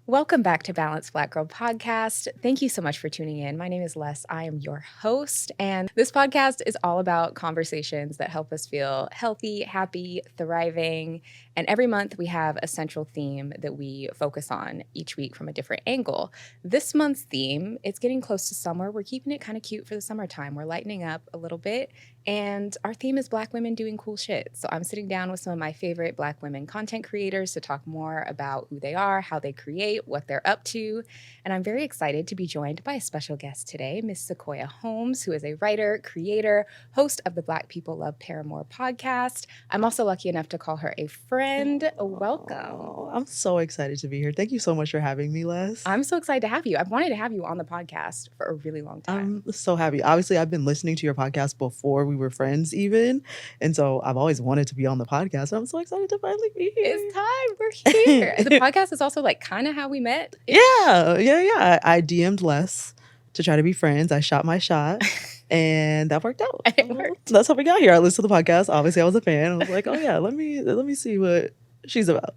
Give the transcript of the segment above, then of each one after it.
Welcome back to Balanced Black Girl Podcast. Thank you so much for tuning in. My name is Les. I am your host, and this podcast is all about conversations that help us feel healthy, happy, thriving. And every month we have a central theme that we focus on each week from a different angle. This month's theme, it's getting close to summer. We're keeping it kind of cute for the summertime. We're lightening up a little bit. And our theme is Black women doing cool shit. So I'm sitting down with some of my favorite Black women content creators to talk more about who they are, how they create, what they're up to. And I'm very excited to be joined by a special guest today, Miss Sequoia Holmes, who is a writer, creator, host of the Black People Love Paramore podcast. I'm also lucky enough to call her a friend. Welcome. Oh, I'm so excited to be here. Thank you so much for having me, Les. I'm so excited to have you. I've wanted to have you on the podcast for a really long time. I'm so happy. Obviously, I've been listening to your podcast before we were friends even. And so I've always wanted to be on the podcast. I'm so excited to finally be here. It's time. We're here. The podcast is also like kind of how we met. Yeah. I DM'd Les to try to be friends. I shot my shot. And that worked out. It worked. That's how we got here. I listened to the podcast. Obviously, I was a fan. I was like, oh yeah, let me see what she's about.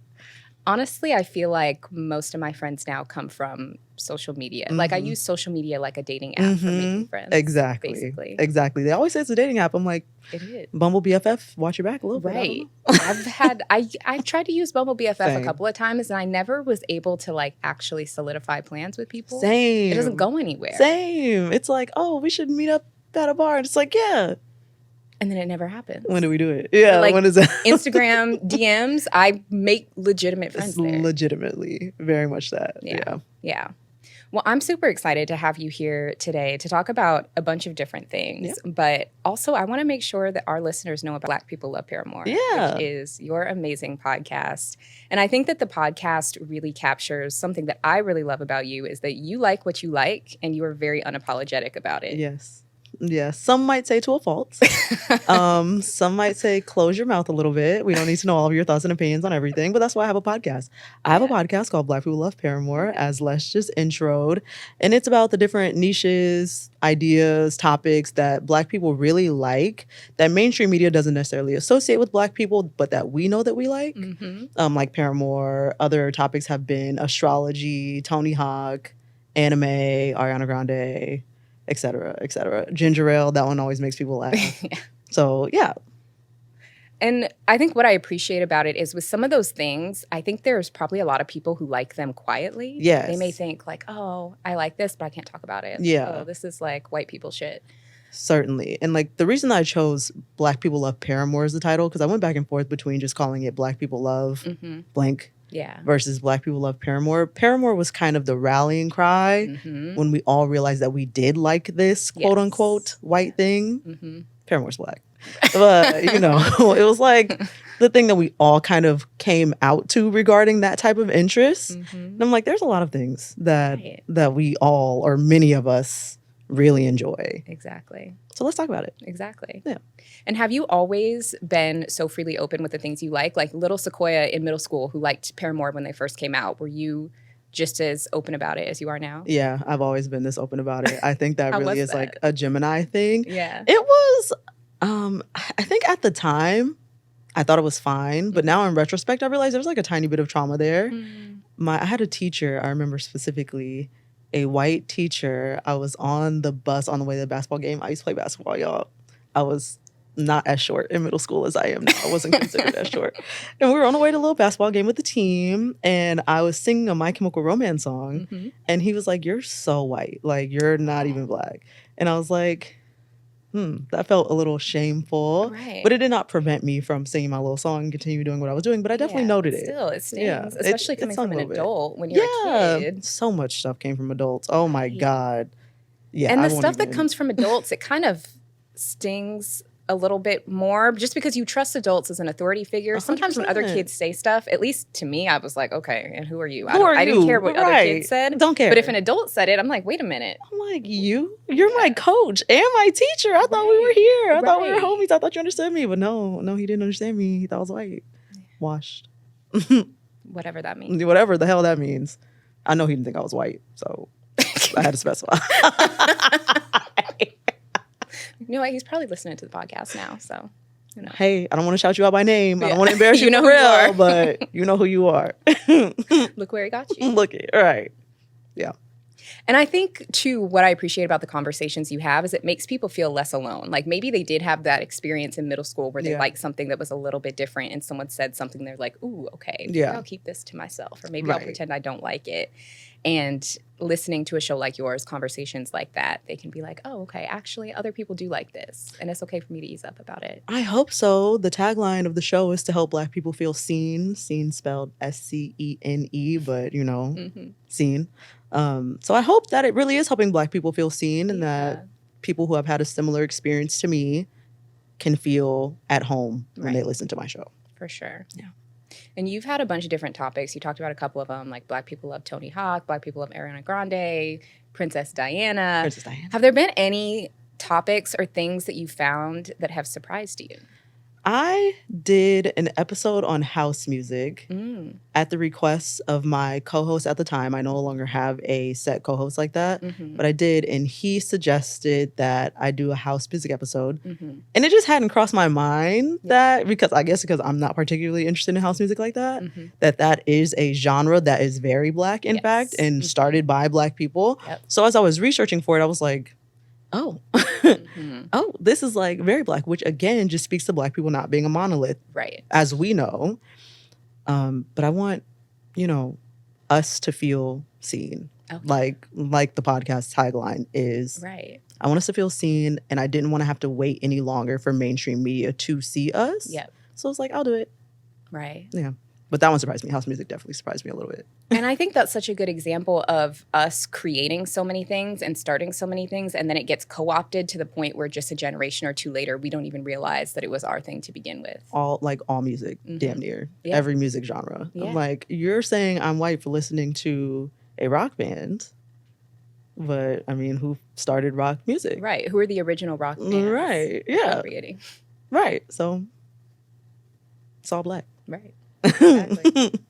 Honestly, I feel like most of my friends now come from social media. Mm-hmm. Like I use social media like a dating app for making friends. Exactly. Basically. Exactly. They always say it's a dating app. I'm like, it is. Bumble BFF, watch your back a little bit. Right. I've tried to use Bumble BFF a couple of times and I never was able to like actually solidify plans with people. Same. It doesn't go anywhere. Same. It's like, oh, we should meet up at a bar. And it's like, yeah. And then it never happens. When do we do it? Yeah, like, when is that? Instagram DMs, I make legitimate friends there. Legitimately. Very much that. Yeah. Well, I'm super excited to have you here today to talk about a bunch of different things. Yeah. But also, I want to make sure that our listeners know about Black People Love Paramore, which is your amazing podcast. And I think that the podcast really captures something that I really love about you is that you like what you like and you are very unapologetic about it. Yes. Yeah, some might say to a fault. Some might say close your mouth a little bit. We don't need to know all of your thoughts and opinions on everything, but that's why I have a podcast. I have a podcast called Black People Love Paramore, as Les just introed, and it's about the different niches, ideas, topics that Black people really like that mainstream media doesn't necessarily associate with Black people, but that we know that we like. Mm-hmm. Like Paramore, other topics have been astrology, Tony Hawk, anime, Ariana Grande, et cetera, et cetera. Ginger ale, that one always makes people laugh. Yeah. So, yeah. And I think what I appreciate about it is with some of those things, I think there's probably a lot of people who like them quietly. Yes. They may think like, oh, I like this, but I can't talk about it. Yeah. Oh, this is like white people shit. Certainly. And like the reason I chose Black People Love Paramore as the title, because I went back and forth between just calling it Black People Love blank. Yeah. Versus Black People Love Paramore. Paramore was kind of the rallying cry when we all realized that we did like this quote unquote white thing. Paramore's Black. But, you know, it was like the thing that we all kind of came out to regarding that type of interest. And I'm like, there's a lot of things that we all, or many of us, really enjoy. Exactly. So let's talk about it. Exactly. Yeah. And have you always been so freely open with the things you like? Like little Sequoia in middle school who liked Paramore when they first came out. Were you just as open about it as you are now? Yeah, I've always been this open about it. I think that really is like a Gemini thing. Yeah. It was, I think at the time, I thought it was fine. But now in retrospect, I realized there was like a tiny bit of trauma there. I had a teacher, I remember specifically, a white teacher. I was on the bus on the way to the basketball game. I used to play basketball, y'all. I was not as short in middle school as I am now. I wasn't considered as short. And we were on the way to a little basketball game with the team. And I was singing a My Chemical Romance song. And he was like, you're so white. Like, you're not even Black. And I was like, that felt a little shameful. Right. But it did not prevent me from singing my little song and continue doing what I was doing. But I definitely noted it. Still, it stings. Yeah, especially coming from an adult when you're a kid. So much stuff came from adults. Oh my God. Yeah. And the stuff that comes from adults, it kind of stings a little bit more just because you trust adults as an authority figure. 100%. Sometimes when other kids say stuff, at least to me, I was like, okay, and who are you? I didn't care what other kids said. Don't care. But if an adult said it, I'm like, wait a minute. I'm like, you're my coach and my teacher. I thought we were here. I thought we were homies. I thought you understood me. But no, he didn't understand me. He thought I was white. Washed. Whatever that means. Whatever the hell that means. I know he didn't think I was white, so I had to specify. You know what? He's probably listening to the podcast now, so Hey, I don't want to shout you out by name. I don't want to Yeah. embarrass you, You know for who you real, are. but you know who you are. Look where he got you. Look it. All right. Yeah. And I think, too, what I appreciate about the conversations you have is it makes people feel less alone. Like maybe they did have that experience in middle school where they liked something that was a little bit different and someone said something, they're like, ooh, okay, maybe I'll keep this to myself, or maybe I'll pretend I don't like it. And listening to a show like yours, conversations like that, they can be like, oh, okay, actually other people do like this. And it's okay for me to ease up about it. I hope so. The tagline of the show is to help Black people feel seen. Seen spelled SCENE, but seen. So I hope that it really is helping Black people feel seen and that people who have had a similar experience to me can feel at home when they listen to my show. For sure. Yeah. And you've had a bunch of different topics. You talked about a couple of them, like Black People Love Tony Hawk, Black People Love Ariana Grande, Princess Diana. Have there been any topics or things that you found that have surprised you? I did an episode on house music at the request of my co-host at the time. I no longer have a set co-host like that, but I did, and he suggested that I do a house music episode. And it just hadn't crossed my mind that, because I'm not particularly interested in house music like that, that is a genre that is very Black, in fact, and started by Black people. So as I was researching for it, I was like, oh, oh, this is like very Black, which again just speaks to Black people not being a monolith, as we know. But I want, us to feel seen, like the podcast tagline is. Right. I want us to feel seen, and I didn't want to have to wait any longer for mainstream media to see us. So I was like, I'll do it. Right. Yeah. But that one surprised me. House music definitely surprised me a little bit. And I think that's such a good example of us creating so many things and starting so many things, and then it gets co-opted to the point where just a generation or two later, we don't even realize that it was our thing to begin with. All music, damn near. Every music genre. I'm like, you're saying I'm white for listening to a rock band, but I mean, who started rock music? Right. Who are the original rock bands? Right. Yeah. Right. So it's all Black. Right.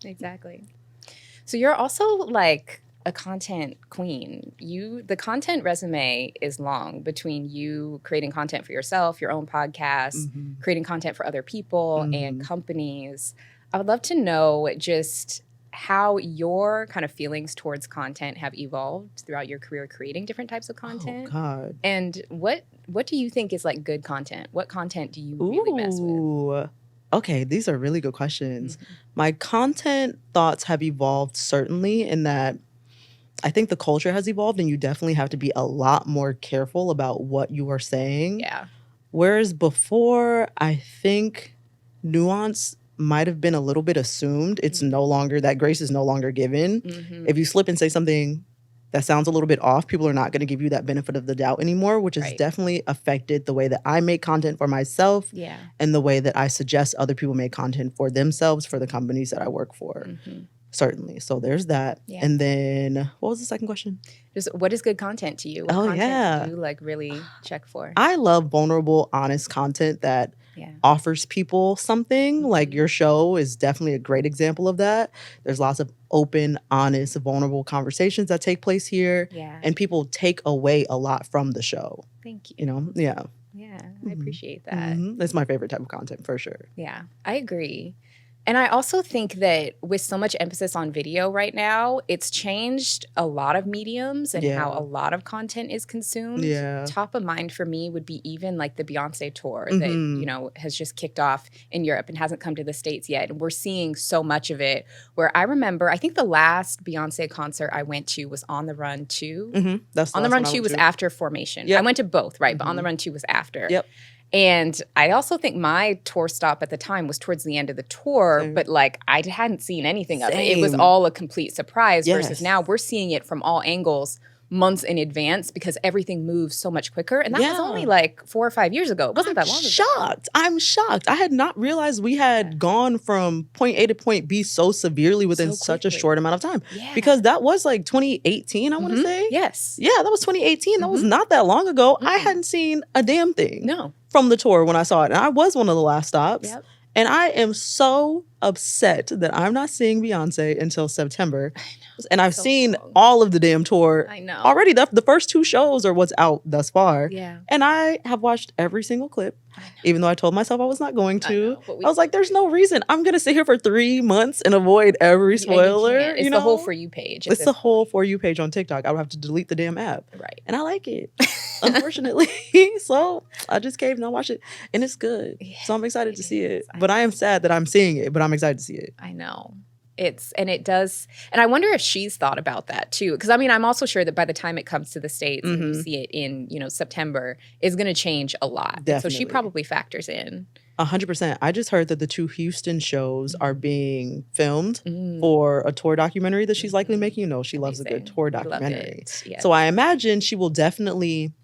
Exactly. So you're also like a content queen. The content resume is long between you creating content for yourself, your own podcast, creating content for other people and companies. I would love to know just how your kind of feelings towards content have evolved throughout your career creating different types of content. Oh, God. And what do you think is like good content? What content do you really mess with? Okay, these are really good questions. My content thoughts have evolved certainly in that I think the culture has evolved and you definitely have to be a lot more careful about what you are saying. Yeah. Whereas before, I think nuance might have been a little bit assumed. It's no longer, that grace is no longer given. If you slip and say something that sounds a little bit off, people are not going to give you that benefit of the doubt anymore, which has definitely affected the way that I make content for myself and the way that I suggest other people make content for themselves, for the companies that I work for. Certainly. So there's that. And then what was the second question? Just what is good content to you? What content do you like really check for? I love vulnerable, honest content that offers people something. Like your show is definitely a great example of that. There's lots of open, honest, vulnerable conversations that take place here. And people take away a lot from the show. Thank you. You know? Yeah. Yeah, I appreciate that. It's my favorite type of content for sure. Yeah, I agree. And I also think that with so much emphasis on video right now, it's changed a lot of mediums and how a lot of content is consumed. Top of mind for me would be even like the Beyonce tour that, has just kicked off in Europe and hasn't come to the States yet. And we're seeing so much of it where I remember, I think the last Beyonce concert I went to was On the Run 2. That's On the Run 2 was after Formation. I went to both, right? But On the Run 2 was after. And I also think my tour stop at the time was towards the end of the tour, but like I hadn't seen anything of it. It was all a complete surprise versus now we're seeing it from all angles months in advance because everything moves so much quicker. And that was only like 4 or 5 years ago. It wasn't that long ago. I'm shocked. I had not realized we had gone from point A to point B so severely within such a short amount of time. Because that was like 2018, I want to say. Yes. Yeah, that was 2018. That was not that long ago. I hadn't seen a damn thing. No. From the tour when I saw it. And I was one of the last stops. And I am so upset that I'm not seeing Beyonce until September. And I've so seen long. all of the damn tour. I know. Already the first 2 shows are what's out thus far. Yeah. And I have watched every single clip, even though I told myself I was not going to. I was like, there's no reason. I'm going to sit here for 3 months and avoid every spoiler. It's the whole For You page. It's the whole For You page on TikTok. I would have to delete the damn app. Right. And I like it, unfortunately. So I just caved and I watched it. And it's good. Yeah, so I'm excited to see it. But I am sad that I'm seeing it, but I'm excited to see it. I know. It does. And I wonder if she's thought about that too. Because I mean, I'm also sure that by the time it comes to the States and you see it in, September, it's going to change a lot. Definitely. So she probably factors in. 100%. I just heard that the 2 Houston shows are being filmed for a tour documentary that she's likely making. She loves a good tour documentary. Yeah. So I imagine she will definitely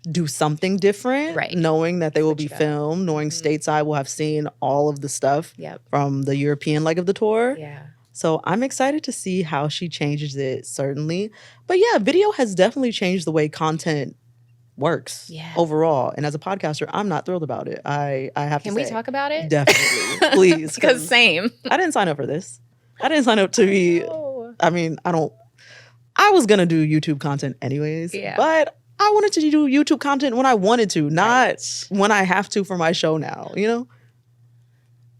do something different, knowing that they will be filmed, knowing stateside will have seen all of the stuff from the European leg of the tour. Yeah. So I'm excited to see how she changes it, certainly. But yeah, video has definitely changed the way content works overall. And as a podcaster, I'm not thrilled about it. I have to say. Can we talk about it? Definitely. Please. Because same. I didn't sign up for this. I didn't sign up to be, I was going to do YouTube content anyways. Yeah. But I wanted to do YouTube content when I wanted to, not when I have to for my show now,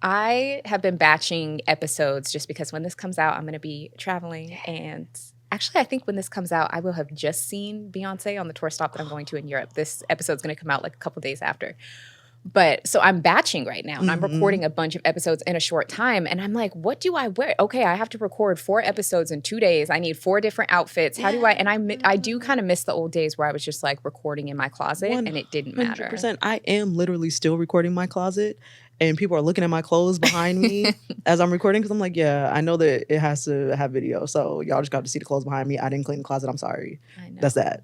I have been batching episodes just because when this comes out, I'm going to be traveling. And actually, I think when this comes out, I will have just seen Beyonce on the tour stop that I'm going to in Europe. This episode's going to come out like a couple days after. But so I'm batching right now and I'm recording a bunch of episodes in a short time. And I'm like, what do I wear? Okay, I have to record 4 episodes in 2 days. I need 4 different outfits. How do I? And I do kind of miss the old days where I was just like recording in my closet and it didn't matter. 100%. I am literally still recording in my closet. And people are looking at my clothes behind me as I'm recording because I'm like, yeah, I know that it has to have video. So y'all just got to see the clothes behind me. I didn't clean the closet. I'm sorry. I know. That's that.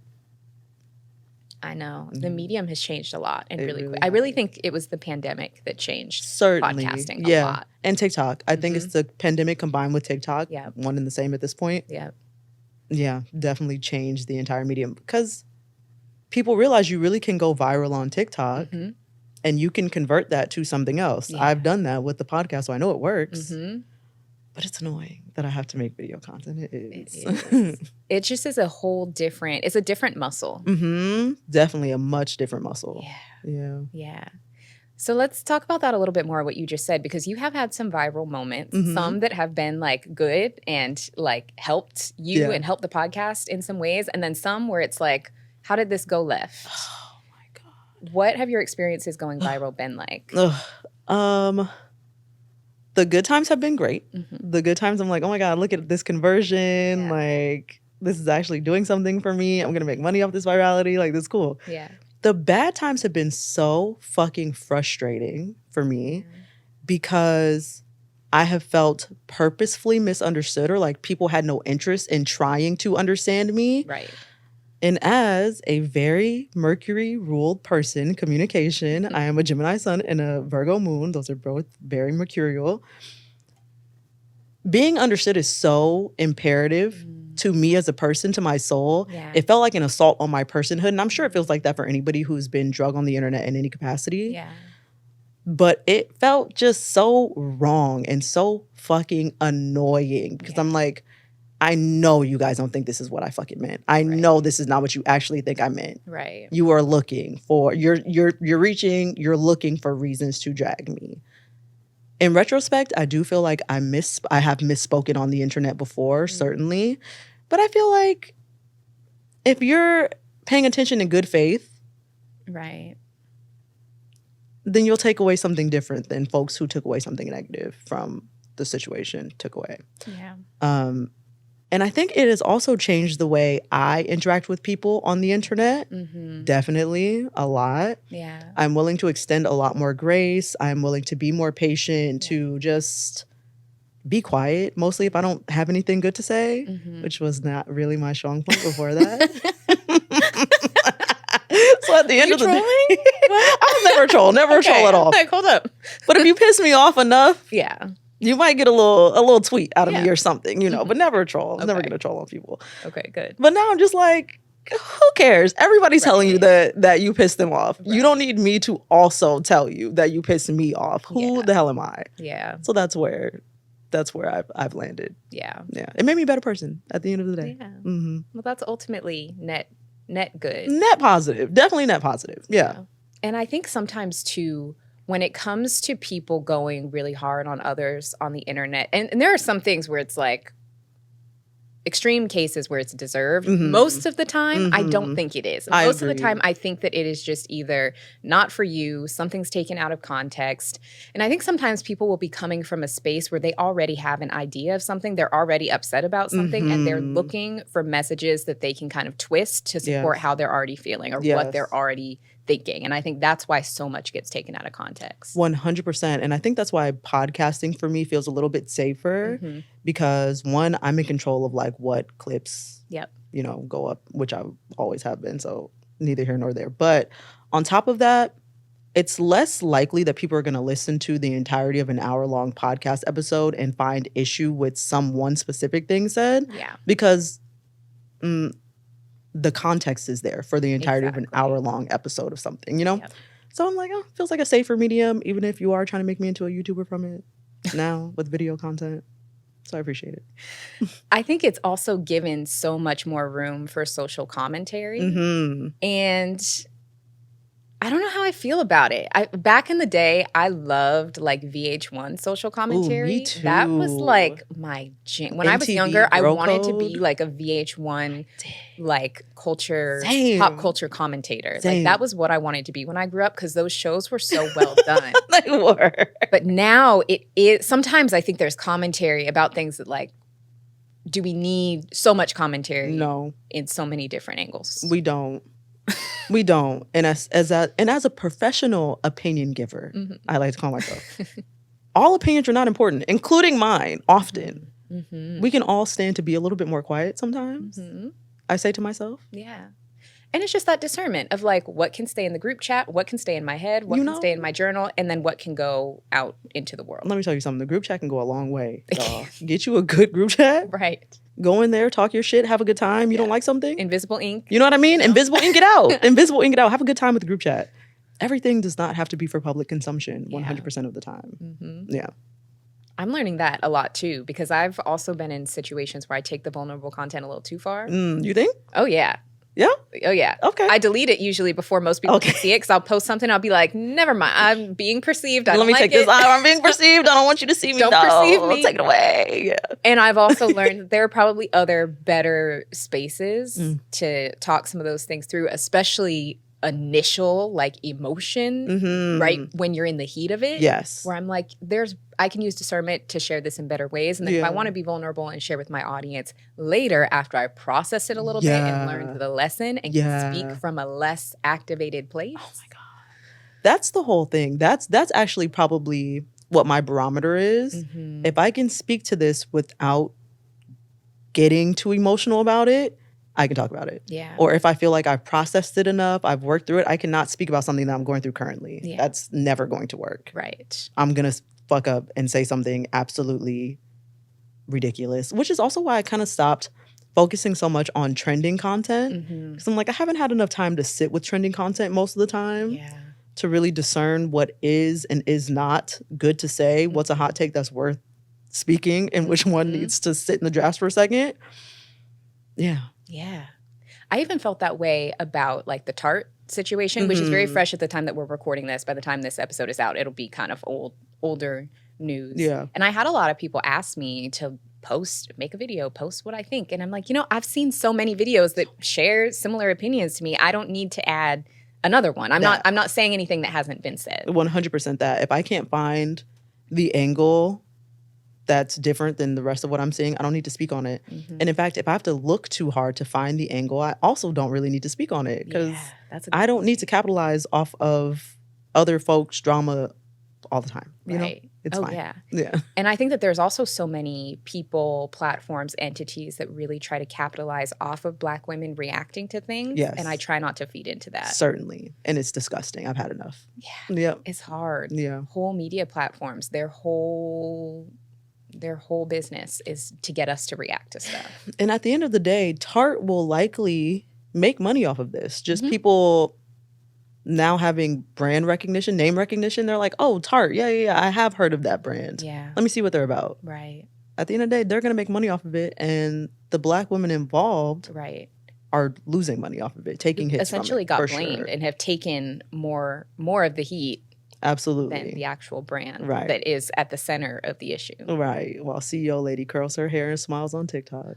I know. The medium has changed a lot and really quick. I really think it was the pandemic that changed podcasting a lot. And TikTok. I think it's the pandemic combined with TikTok. Yeah. One and the same at this point. Yeah. Yeah, definitely changed the entire medium because people realize you really can go viral on TikTok. And you can convert that to something else. Yeah. I've done that with the podcast, so I know it works. But it's annoying that I have to make video content. It is. It just is a whole different, it's a different muscle. Definitely a much different muscle. Yeah. So let's talk about that a little bit more, what you just said, because you have had some viral moments, some that have been like good and like helped you and helped the podcast in some ways. And then some where it's like, how did this go left? What have your experiences going viral been like? The good times have been great. The good times, I'm like, oh my God, look at this conversion. Like, this is actually doing something for me. I'm going to make money off this virality. Like, this is cool. Yeah. The bad times have been so fucking frustrating for me because I have felt purposefully misunderstood or like people had no interest in trying to understand me. Right. And as a very Mercury-ruled person, communication, I am a Gemini sun and a Virgo moon. Those are both very mercurial. Being understood is so imperative to me as a person, to my soul. Yeah. It felt like an assault on my personhood. And I'm sure it feels like that for anybody who's been drug on the internet in any capacity. Yeah. But it felt just so wrong and so fucking annoying because I'm like, I know you guys don't think this is what I fucking meant. I know this is not what you actually think I meant. Right. You are looking for, you're looking for reasons to drag me. In retrospect, I do feel like I have misspoken on the internet before, certainly. But I feel like if you're paying attention in good faith, right, then you'll take away something different than folks who took away something negative from the situation took away. Yeah. And I think it has also changed the way I interact with people on the internet. Definitely a lot. Yeah. I'm willing to extend a lot more grace. I'm willing to be more patient, to just be quiet, mostly if I don't have anything good to say, which was not really my strong point before that. So at the end of the day, I was never a troll, never a troll at all. Like, hold up. But if you piss me off enough, yeah, you might get a little tweet out of me or something, but never a troll. I was never going to troll on people. Okay, good. But now I'm just like, who cares? Everybody's telling you Right. that you pissed them off. You Right. don't need me to also tell you that you pissed me off. Who Yeah. the hell am I? Yeah. So that's where I've landed. Yeah. Yeah. It made me a better person at the end of the day. Yeah. Mm-hmm. Well, that's ultimately net good. Net positive. Definitely net positive. Yeah. And I think sometimes too, when it comes to people going really hard on others on the internet, and there are some things where it's like extreme cases where it's deserved. Mhm. Most of the time, I don't Mhm. think it is. I Most of the agree. time, I think that it is just either not for you, something's taken out of context. And I think sometimes people will be coming from a space where they already have an idea of something, they're already upset about something, and they're Mhm. looking for messages that they can kind of twist to support Yes. how they're already feeling or what Yes. they're already thinking. And I think that's why so much gets taken out of context. 100%. And I think that's why podcasting for me feels a little bit safer Mhm. because one, I'm in control of like what clips, Yep. go up, which I always have been. So neither here nor there. But on top of that, it's less likely that people are going to listen to the entirety of an hour-long podcast episode and find issue with some one specific thing said Yeah. because the context is there for the entirety of an Exactly. hour-long episode of something, you know? Yep. So I'm like, oh, feels like a safer medium, even if you are trying to make me into a YouTuber from it now with video content. So I appreciate it. I think it's also given so much more room for social commentary. Mm-hmm. And I don't know how I feel about it. Back in the day, I loved like VH1 social commentary. me too. That was like my jam. When I was MTV younger, I Bro wanted to Code. be like a VH1 like culture, Same. pop culture commentator. Same. Like that was what I wanted to be when I grew up because those shows were so well done. They were. But now it is, sometimes I think there's commentary about things that like, do we need so much commentary No, in so many different angles? we don't. We don't. And as a professional opinion giver, Mhm. I like to call myself, all opinions are not important, including mine, often. Mhm. We can all stand to be a little bit more quiet sometimes, Mhm. I say to myself. Yeah. And it's just that discernment of like what can stay in the group chat, what can stay in my head, what can stay in my journal, and then what can go out into the world. Let me tell you something. The group chat can go a long way. Get you a good group chat. Right. Go in there, talk your shit, have a good time. You don't like something? Invisible ink. You know what I mean? You know? Invisible ink it out. Invisible ink it out. Have a good time with the group chat. Everything does not have to be for public consumption 100% of the time. Mhm. Yeah. I'm learning that a lot too because I've also been in situations where I take the vulnerable content a little too far. You think? Oh, yeah. Yeah? Oh, yeah. Okay. I delete it usually before most people can see it because I'll post something. I'll be like, never mind. I'm being perceived. I Let don't me like take this it. out. I'm being perceived. I don't want you to see me. Don't perceive me. Take it away. Yeah. And I've also learned that there are probably other better spaces to talk some of those things through, especially initial like emotion, right? When you're in the heat of it. Yes. Where I'm like, I can use discernment to share this in better ways. And then if I want to be vulnerable and share with my audience later after I process it a little bit and learned the lesson and can speak from a less activated place. Oh my God. That's the whole thing. That's actually probably what my barometer is. If I can speak to this without getting too emotional about it, I can talk about it. Yeah. Or if I feel like I've processed it enough, I've worked through it, I cannot speak about something that I'm going through currently. Yeah. That's never going to work. Right. I'm going to fuck up and say something absolutely ridiculous, which is also why I kind of stopped focusing so much on trending content. Because I'm like, I haven't had enough time to sit with trending content most of the time to really discern what is and is not good to say, what's a hot take that's worth speaking, and which one needs to sit in the drafts for a second. Yeah. Yeah. I even felt that way about like the Tarte situation, which is very fresh at the time that we're recording this. By the time this episode is out, it'll be kind of older news. Yeah. And I had a lot of people ask me to make a video, post what I think. And I'm like, I've seen so many videos that share similar opinions to me. I don't need to add another one. I'm not saying anything that hasn't been said. 100% that. If I can't find the angle that's different than the rest of what I'm seeing, I don't need to speak on it. And in fact, if I have to look too hard to find the angle, I also don't really need to speak on it because I don't need to capitalize off of other folks' drama all the time. You know? It's fine. Yeah. And I think that there's also so many people, platforms, entities that really try to capitalize off of Black women reacting to things. Yes. And I try not to feed into that. Certainly. And it's disgusting. I've had enough. Yeah. Yep. It's hard. Yeah. Whole media platforms, their whole business is to get us to react to stuff. And at the end of the day, Tarte will likely make money off of this. Just Mhm. people now having brand recognition, name recognition. They're like, oh, Tarte. Yeah. I have heard of that brand. Yeah. Let me see what they're about. Right. At the end of the day, they're going to make money off of it. And the Black women involved Right. are losing money off of it, taking hits Essentially from it, got for blamed sure. and have taken more of the heat than Absolutely. the actual brand Right. that is at the center of the issue. Right. While CEO lady curls her hair and smiles on TikTok.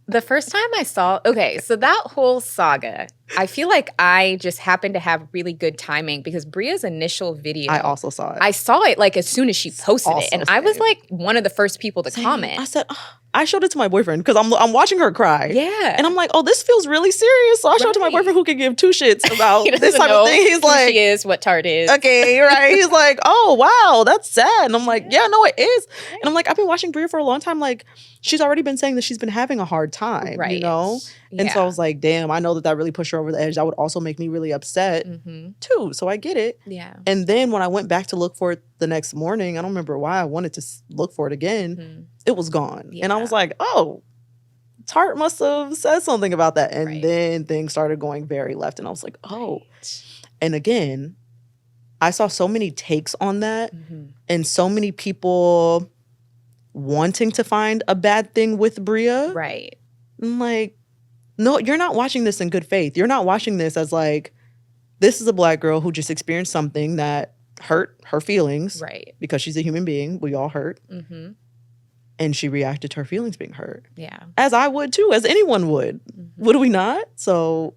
The first time I saw, okay, so that whole saga, I feel like I just happened to have really good timing because Bria's initial video, I also saw it. I saw it like as soon as she posted it, and I was same. like one of the first people to Same. comment. I said, I showed it to my boyfriend because I'm watching her cry. Yeah, And I'm like, oh, this feels really serious. So I showed it to my Right. boyfriend who can give two shits about He this doesn't type know of thing. He's who like, she is, what Tarte is. okay, right. He's like, oh, wow, that's sad. And I'm like, yeah, no, it is. And I'm like, I've been watching Bria for a long time. Like, she's already been saying that she's been having a hard time, Right. you know? And so I was like, damn, I know that really pushed her over the edge. That would also make me really upset too. So I get it. Yeah. And then when I went back to look for it the next morning, I don't remember why I wanted to look for it again. It was gone. And I was like, oh, Tarte must have said something about that. And then things started going very left. And I was like, oh. And again, I saw so many takes on that and so many people wanting to find a bad thing with Bria. Right. I'm like, no, you're not watching this in good faith. You're not watching this as like, this is a Black girl who just experienced something that hurt her feelings. Right. Because she's a human being. We all hurt. And she reacted to her feelings being hurt. Yeah. As I would too, as anyone would. Would we not? So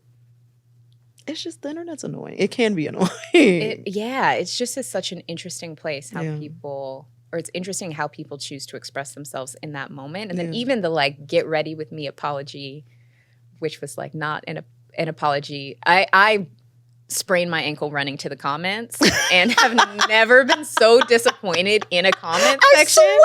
it's just, the internet's annoying. It can be annoying. It's just such an interesting place how people, or it's interesting how people choose to express themselves in that moment. And then even the like, get ready with me apology, which was like not an apology. I sprained my ankle running to the comments and have never been so disappointed in a comment section. I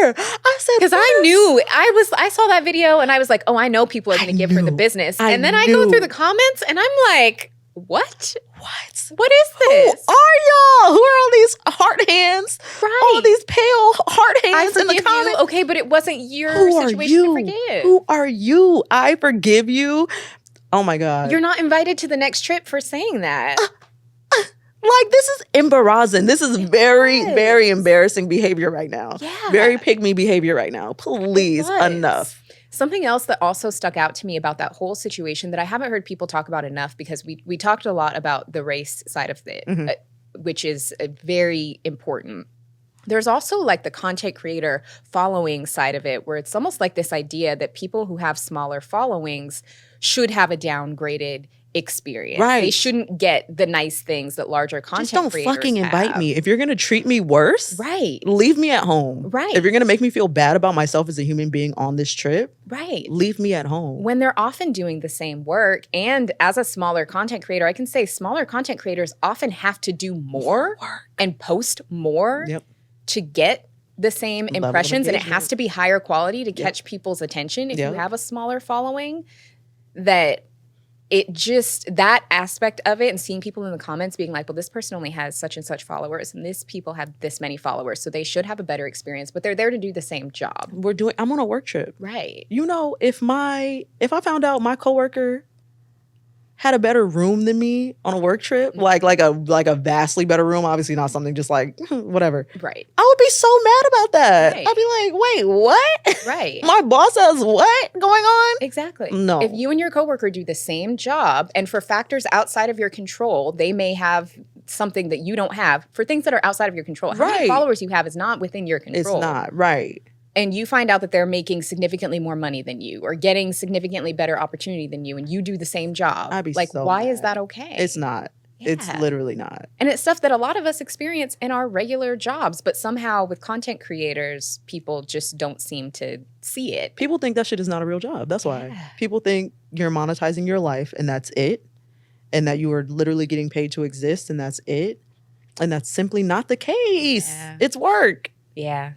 swear! I said, because I knew, I saw that video and I was like, oh, I know people are going to give her the business. And then I go through the comments and I'm like, what? What is this? Who are y'all? Who are all these heart hands? Right. All these pale heart hands in the comments. Okay, but it wasn't your situation to forgive. Who are you? I forgive you. Oh my God. You're not invited to the next trip for saying that. Like, this is embarrassing. This is very, very embarrassing behavior right now. Yeah. Very pygmy behavior right now. Please, enough. Something else that also stuck out to me about that whole situation that I haven't heard people talk about enough, because we talked a lot about the race side of it, which is very important. There's also like the content creator following side of it, where it's almost like this idea that people who have smaller followings should have a downgraded experience. Right. They shouldn't get the nice things that larger content creators Just don't fucking invite have. me. If you're going to treat me worse, Right. leave me at home. Right. If you're going to make me feel bad about myself as a human being on this trip, Right. leave me at home. When they're often doing the same work. And as a smaller content creator, I can say smaller content creators often have to do more and post more to get the same impressions. And it has to be higher quality to catch people's attention. If you have a smaller following, that it just, that aspect of it, and seeing people in the comments being like, well, this person only has such and such followers and this people have this many followers, so they should have a better experience, but they're there to do the same job. I'm on a work trip. Right. You know, if I found out my coworker had a better room than me on a work trip, like a vastly better room, obviously not something just like whatever. Right. I would be so mad about that. Right. I'd be like, wait, what? Right. My boss has what going on? Exactly. No. If you and your coworker do the same job, and for factors outside of your control, they may have something that you don't have for things that are outside of your control. How many followers you have is not within your control. It's not, right. And you find out that they're making significantly more money than you or getting significantly better opportunity than you, and you do the same job. I'd be like, so why mad. is that okay? It's not. Yeah. It's literally not. And it's stuff that a lot of us experience in our regular jobs, but somehow with content creators, people just don't seem to see it. People think that shit is not a real job. That's why. Yeah. People think you're monetizing your life and that's it. And that you are literally getting paid to exist and that's it. And that's simply not the case. Yeah. It's work. Yeah.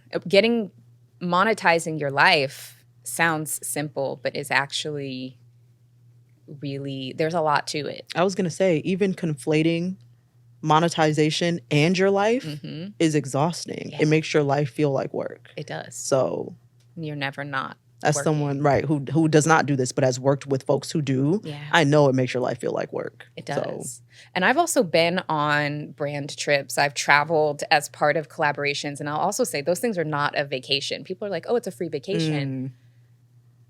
Monetizing your life sounds simple, but is actually really, there's a lot to it. I was going to say, even conflating monetization and your life is exhausting. Yeah. It makes your life feel like work. It does. So You're never not. as working. someone, right, who does not do this but has worked with folks who do, Yeah. I know it makes your life feel like work. It does. And I've also been on brand trips. I've traveled as part of collaborations. And I'll also say those things are not a vacation. People are like, oh, it's a free vacation.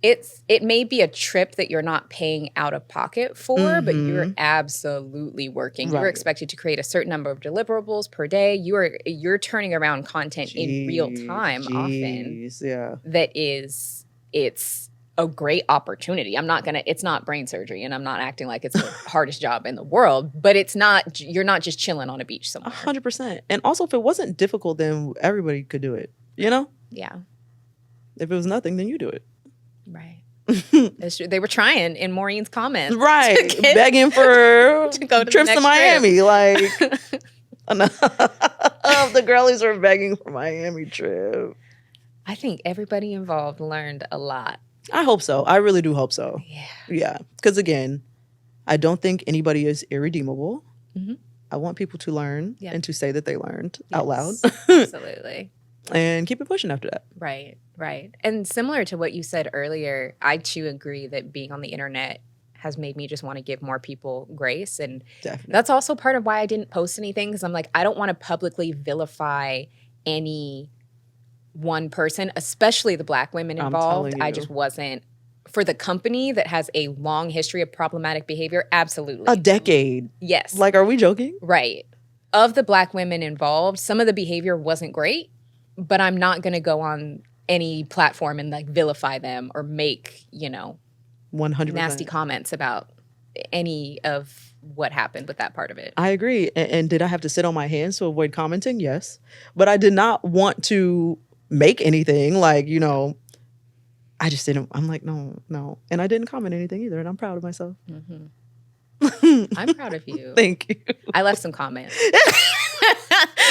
It may be a trip that you're not paying out of pocket for, but you're absolutely working. You're expected to create a certain number of deliverables per day. You're turning around content in real time often. Yeah. That is, it's a great opportunity. It's not brain surgery, and I'm not acting like it's the hardest job in the world, but you're not just chilling on a beach somewhere. 100%. And also, if it wasn't difficult, then everybody could do it, you know? Yeah. If it was nothing, then you do it. Right. That's true. They were trying in Maureen's comments. Right. Begging for to go to trips to Miami. Trip. Like, the girlies were begging for Miami trip. I think everybody involved learned a lot. I hope so. I really do hope so. Yeah. Yeah. Because again, I don't think anybody is irredeemable. Mm-hmm. I want people to learn and to say that they learned out loud. Absolutely. And keep it pushing after that. Right, right. And similar to what you said earlier, I too agree that being on the internet has made me just want to give more people grace. And Definitely. that's also part of why I didn't post anything, because I'm like, I don't want to publicly vilify any one person, especially the Black women involved. I just wasn't. For the company that has a long history of problematic behavior, absolutely. A decade. Yes. Like, are we joking? Right. Of the Black women involved, some of the behavior wasn't great, but I'm not going to go on any platform and like vilify them or make, 100% nasty comments about any of what happened with that part of it. I agree. And did I have to sit on my hands to avoid commenting? Yes. But I did not want to make anything like, I just didn't. I'm like, no. And I didn't comment anything either. And I'm proud of myself. Mm-hmm. I'm proud of you. Thank you. I left some comments.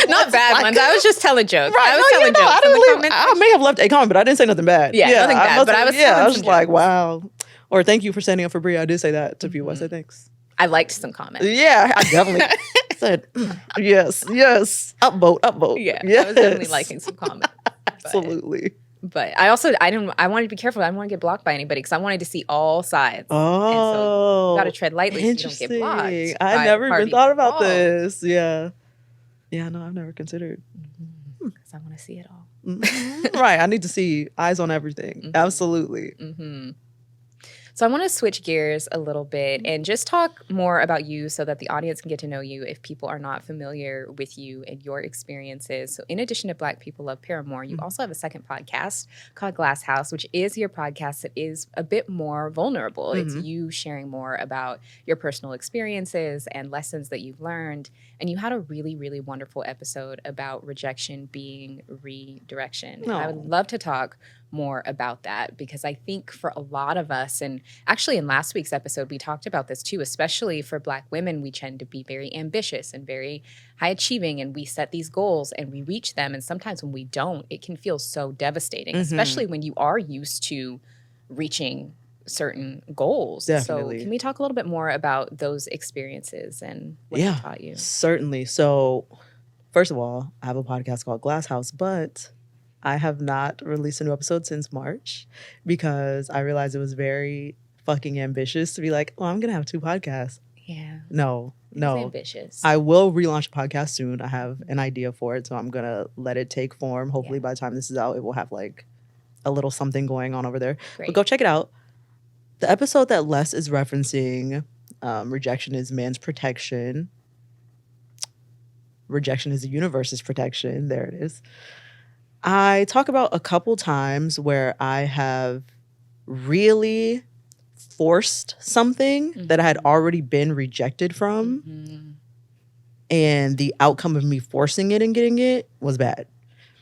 Not bad ones. I was just telling jokes. Right. I was telling jokes. I may have left a comment, but I didn't say nothing bad. Yeah, nothing bad. But I was I was some just like, jokes. wow. Or thank you for standing up for Bria. I did say that to people. I said thanks. I liked some comments. Yeah, I definitely said yes. Upvote. Yeah, yes. I was definitely liking some comments. Absolutely. But I wanted to be careful. I didn't want to get blocked by anybody because I wanted to see all sides. Oh. And so you got to tread lightly so you don't get blocked. I never even thought about this. Yeah. Yeah, no, I've never considered. Because I want to see it all. Right. I need to see eyes on everything. Absolutely. Mm-hmm. So I want to switch gears a little bit and just talk more about you so that the audience can get to know you if people are not familiar with you and your experiences. So in addition to Black People Love Paramore, you also have a second podcast called Glass House, which is your podcast that is a bit more vulnerable. It's you sharing more about your personal experiences and lessons that you've learned. And you had a really, really wonderful episode about rejection being redirection. And I would love to talk more about that because I think for a lot of us, and actually in last week's episode, we talked about this too, especially for Black women, we tend to be very ambitious and very high achieving, and we set these goals and we reach them. And sometimes when we don't, it can feel so devastating, especially when you are used to reaching certain goals. Definitely. So can we talk a little bit more about those experiences and what they taught you? Certainly. So first of all, I have a podcast called Glass House, but I have not released a new episode since March because I realized it was very fucking ambitious to be like, oh, I'm going to have 2 podcasts. Yeah. No. It's ambitious. I will relaunch a podcast soon. I have an idea for it, so I'm going to let it take form. Hopefully by the time this is out, it will have like a little something going on over there. Great. But go check it out. The episode that Les is referencing, rejection is man's protection. Rejection is the universe's protection. There it is. I talk about a couple times where I have really forced something that I had already been rejected from. And the outcome of me forcing it and getting it was bad.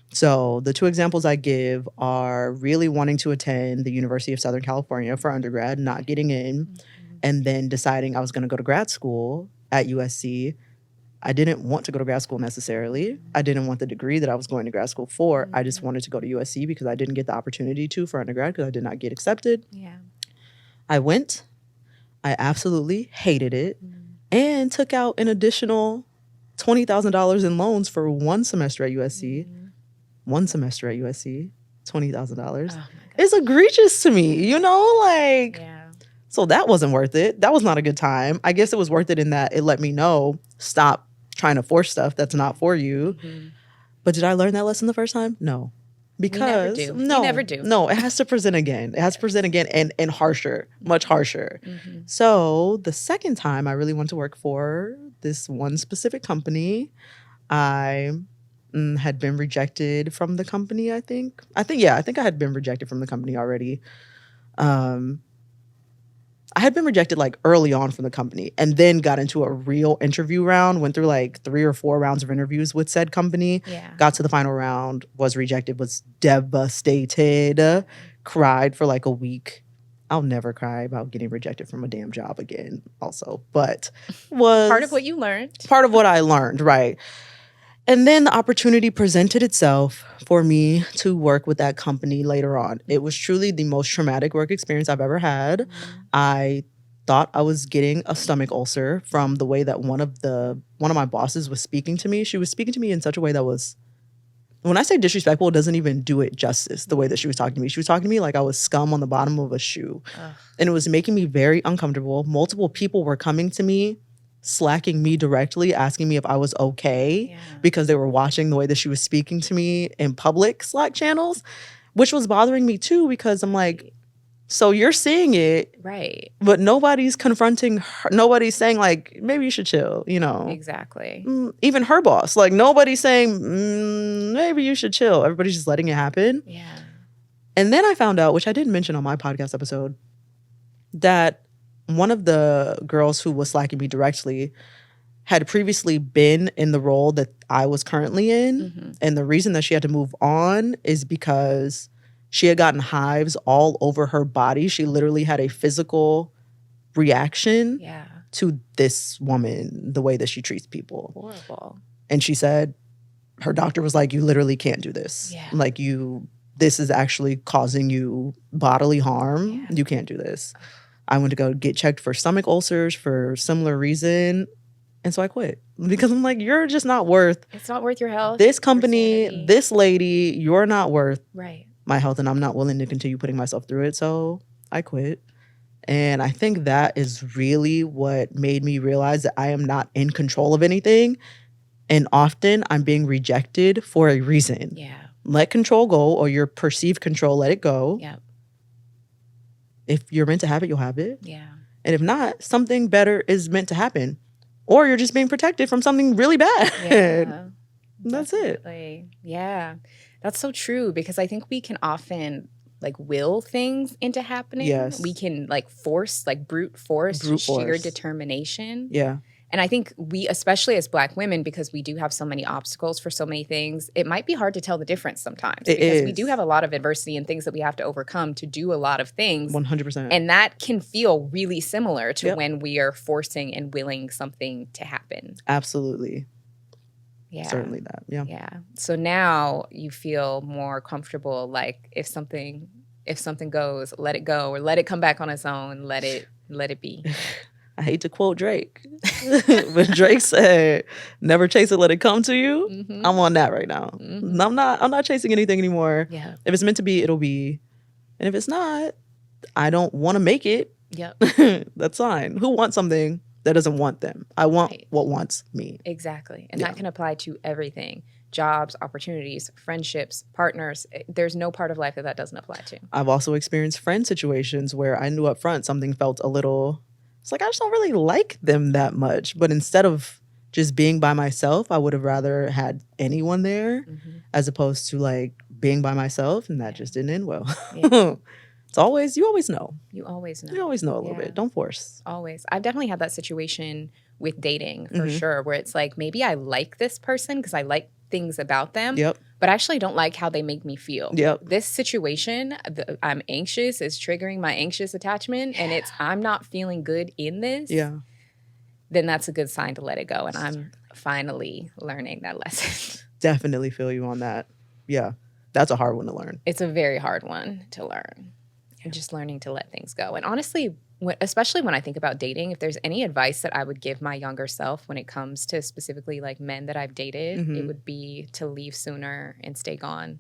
So the 2 examples I give are really wanting to attend the University of Southern California for undergrad, not getting in, and then deciding I was going to go to grad school at USC. I didn't want to go to grad school necessarily. I didn't want the degree that I was going to grad school for. I just wanted to go to USC because I didn't get the opportunity to for undergrad because I did not get accepted. Yeah. I went. I absolutely hated it and took out an additional $20,000 in loans for 1 semester at USC. 1 semester at USC. $20,000. Oh my God. It's egregious to me, you know, like, Yeah. so that wasn't worth it. That was not a good time. I guess it was worth it in that it let me know, stop trying to force stuff that's not for you. Mm-hmm. But did I learn that lesson the first time? No. Because We never do. No, it has to present again. It has to present again and harsher, much harsher. Mm-hmm. So the second time I really went to work for this one specific company, I had been rejected from the company, I think I had been rejected from the company already. I had been rejected like early on from the company and then got into a real interview round, went through like 3 or 4 rounds of interviews with said company, got to the final round, was rejected, was devastated, cried for like a week. I'll never cry about getting rejected from a damn job again also, but was Part of what you learned. Part of what I learned, right. And then the opportunity presented itself for me to work with that company later on. It was truly the most traumatic work experience I've ever had. Mm-hmm. I thought I was getting a stomach ulcer from the way that one of my bosses was speaking to me. She was speaking to me in such a way that was, when I say disrespectful, it doesn't even do it justice, the way that she was talking to me. She was talking to me like I was scum on the bottom of a shoe. Ugh. And it was making me very uncomfortable. Multiple people were coming to me, slacking me directly, asking me if I was okay because they were watching the way that she was speaking to me in public Slack channels, which was bothering me too because I'm like, so you're seeing it, right? But nobody's confronting her. Nobody's saying like, maybe you should chill, you know? Exactly. Even her boss, like nobody's saying, maybe you should chill. Everybody's just letting it happen. Yeah. And then I found out, which I didn't mention on my podcast episode, that one of the girls who was slacking me directly had previously been in the role that I was currently in. Mm-hmm. And the reason that she had to move on is because she had gotten hives all over her body. She literally had a physical reaction to this woman, the way that she treats people. Horrible. And she said, her doctor was like, you literally can't do this. Yeah. Like this is actually causing you bodily harm. Yeah. You can't do this. I went to go get checked for stomach ulcers for similar reason. And so I quit because I'm like, you're just not worth. It's not worth your health. This company, this lady, you're not worth my health. And I'm not willing to continue putting myself through it. So I quit. And I think that is really what made me realize that I am not in control of anything. And often I'm being rejected for a reason. Yeah. Let control go, or your perceived control, let it go. Yeah. If you're meant to have it, you'll have it. Yeah. And if not, something better is meant to happen. Or you're just being protected from something really bad. Yeah. That's definitely. it. Yeah. That's so true because I think we can often like will things into happening. Yes. We can like force, like brute force sheer determination. Yeah. And I think we, especially as Black women, because we do have so many obstacles for so many things, it might be hard to tell the difference sometimes. Because we do have a lot of adversity and things that we have to overcome to do a lot of things. 100%. And that can feel really similar to when we are forcing and willing something to happen. Absolutely. Yeah. Certainly that. Yeah. Yeah. So now you feel more comfortable, like if something goes, let it go, or let it come back on its own, let it be. I hate to quote Drake, but Drake said, never chase it, let it come to you. Mm-hmm. I'm on that right now. Mm-hmm. I'm not chasing anything anymore. Yeah. If it's meant to be, it'll be. And if it's not, I don't want to make it. Yep. That's fine. Who wants something that doesn't want them? I want what wants me. Exactly. And that can apply to everything. Jobs, opportunities, friendships, partners. There's no part of life that doesn't apply to. I've also experienced friend situations where I knew up front something felt a little... It's like, I just don't really like them that much. But instead of just being by myself, I would have rather had anyone there as opposed to like being by myself. And that just didn't end well. Yeah. You always know. You always know a little bit. Don't force. Always. I've definitely had that situation with dating for sure, where it's like, maybe I like this person because I like things about them. Yep. But I actually don't like how they make me feel. Yep. This situation, I'm anxious, is triggering my anxious attachment, and I'm not feeling good in this. Yeah. Then that's a good sign to let it go. And I'm finally learning that lesson. Definitely feel you on that. Yeah. That's a hard one to learn. It's a very hard one to learn. Yeah. Just learning to let things go. And honestly, especially when I think about dating, if there's any advice that I would give my younger self when it comes to specifically like men that I've dated, it would be to leave sooner and stay gone.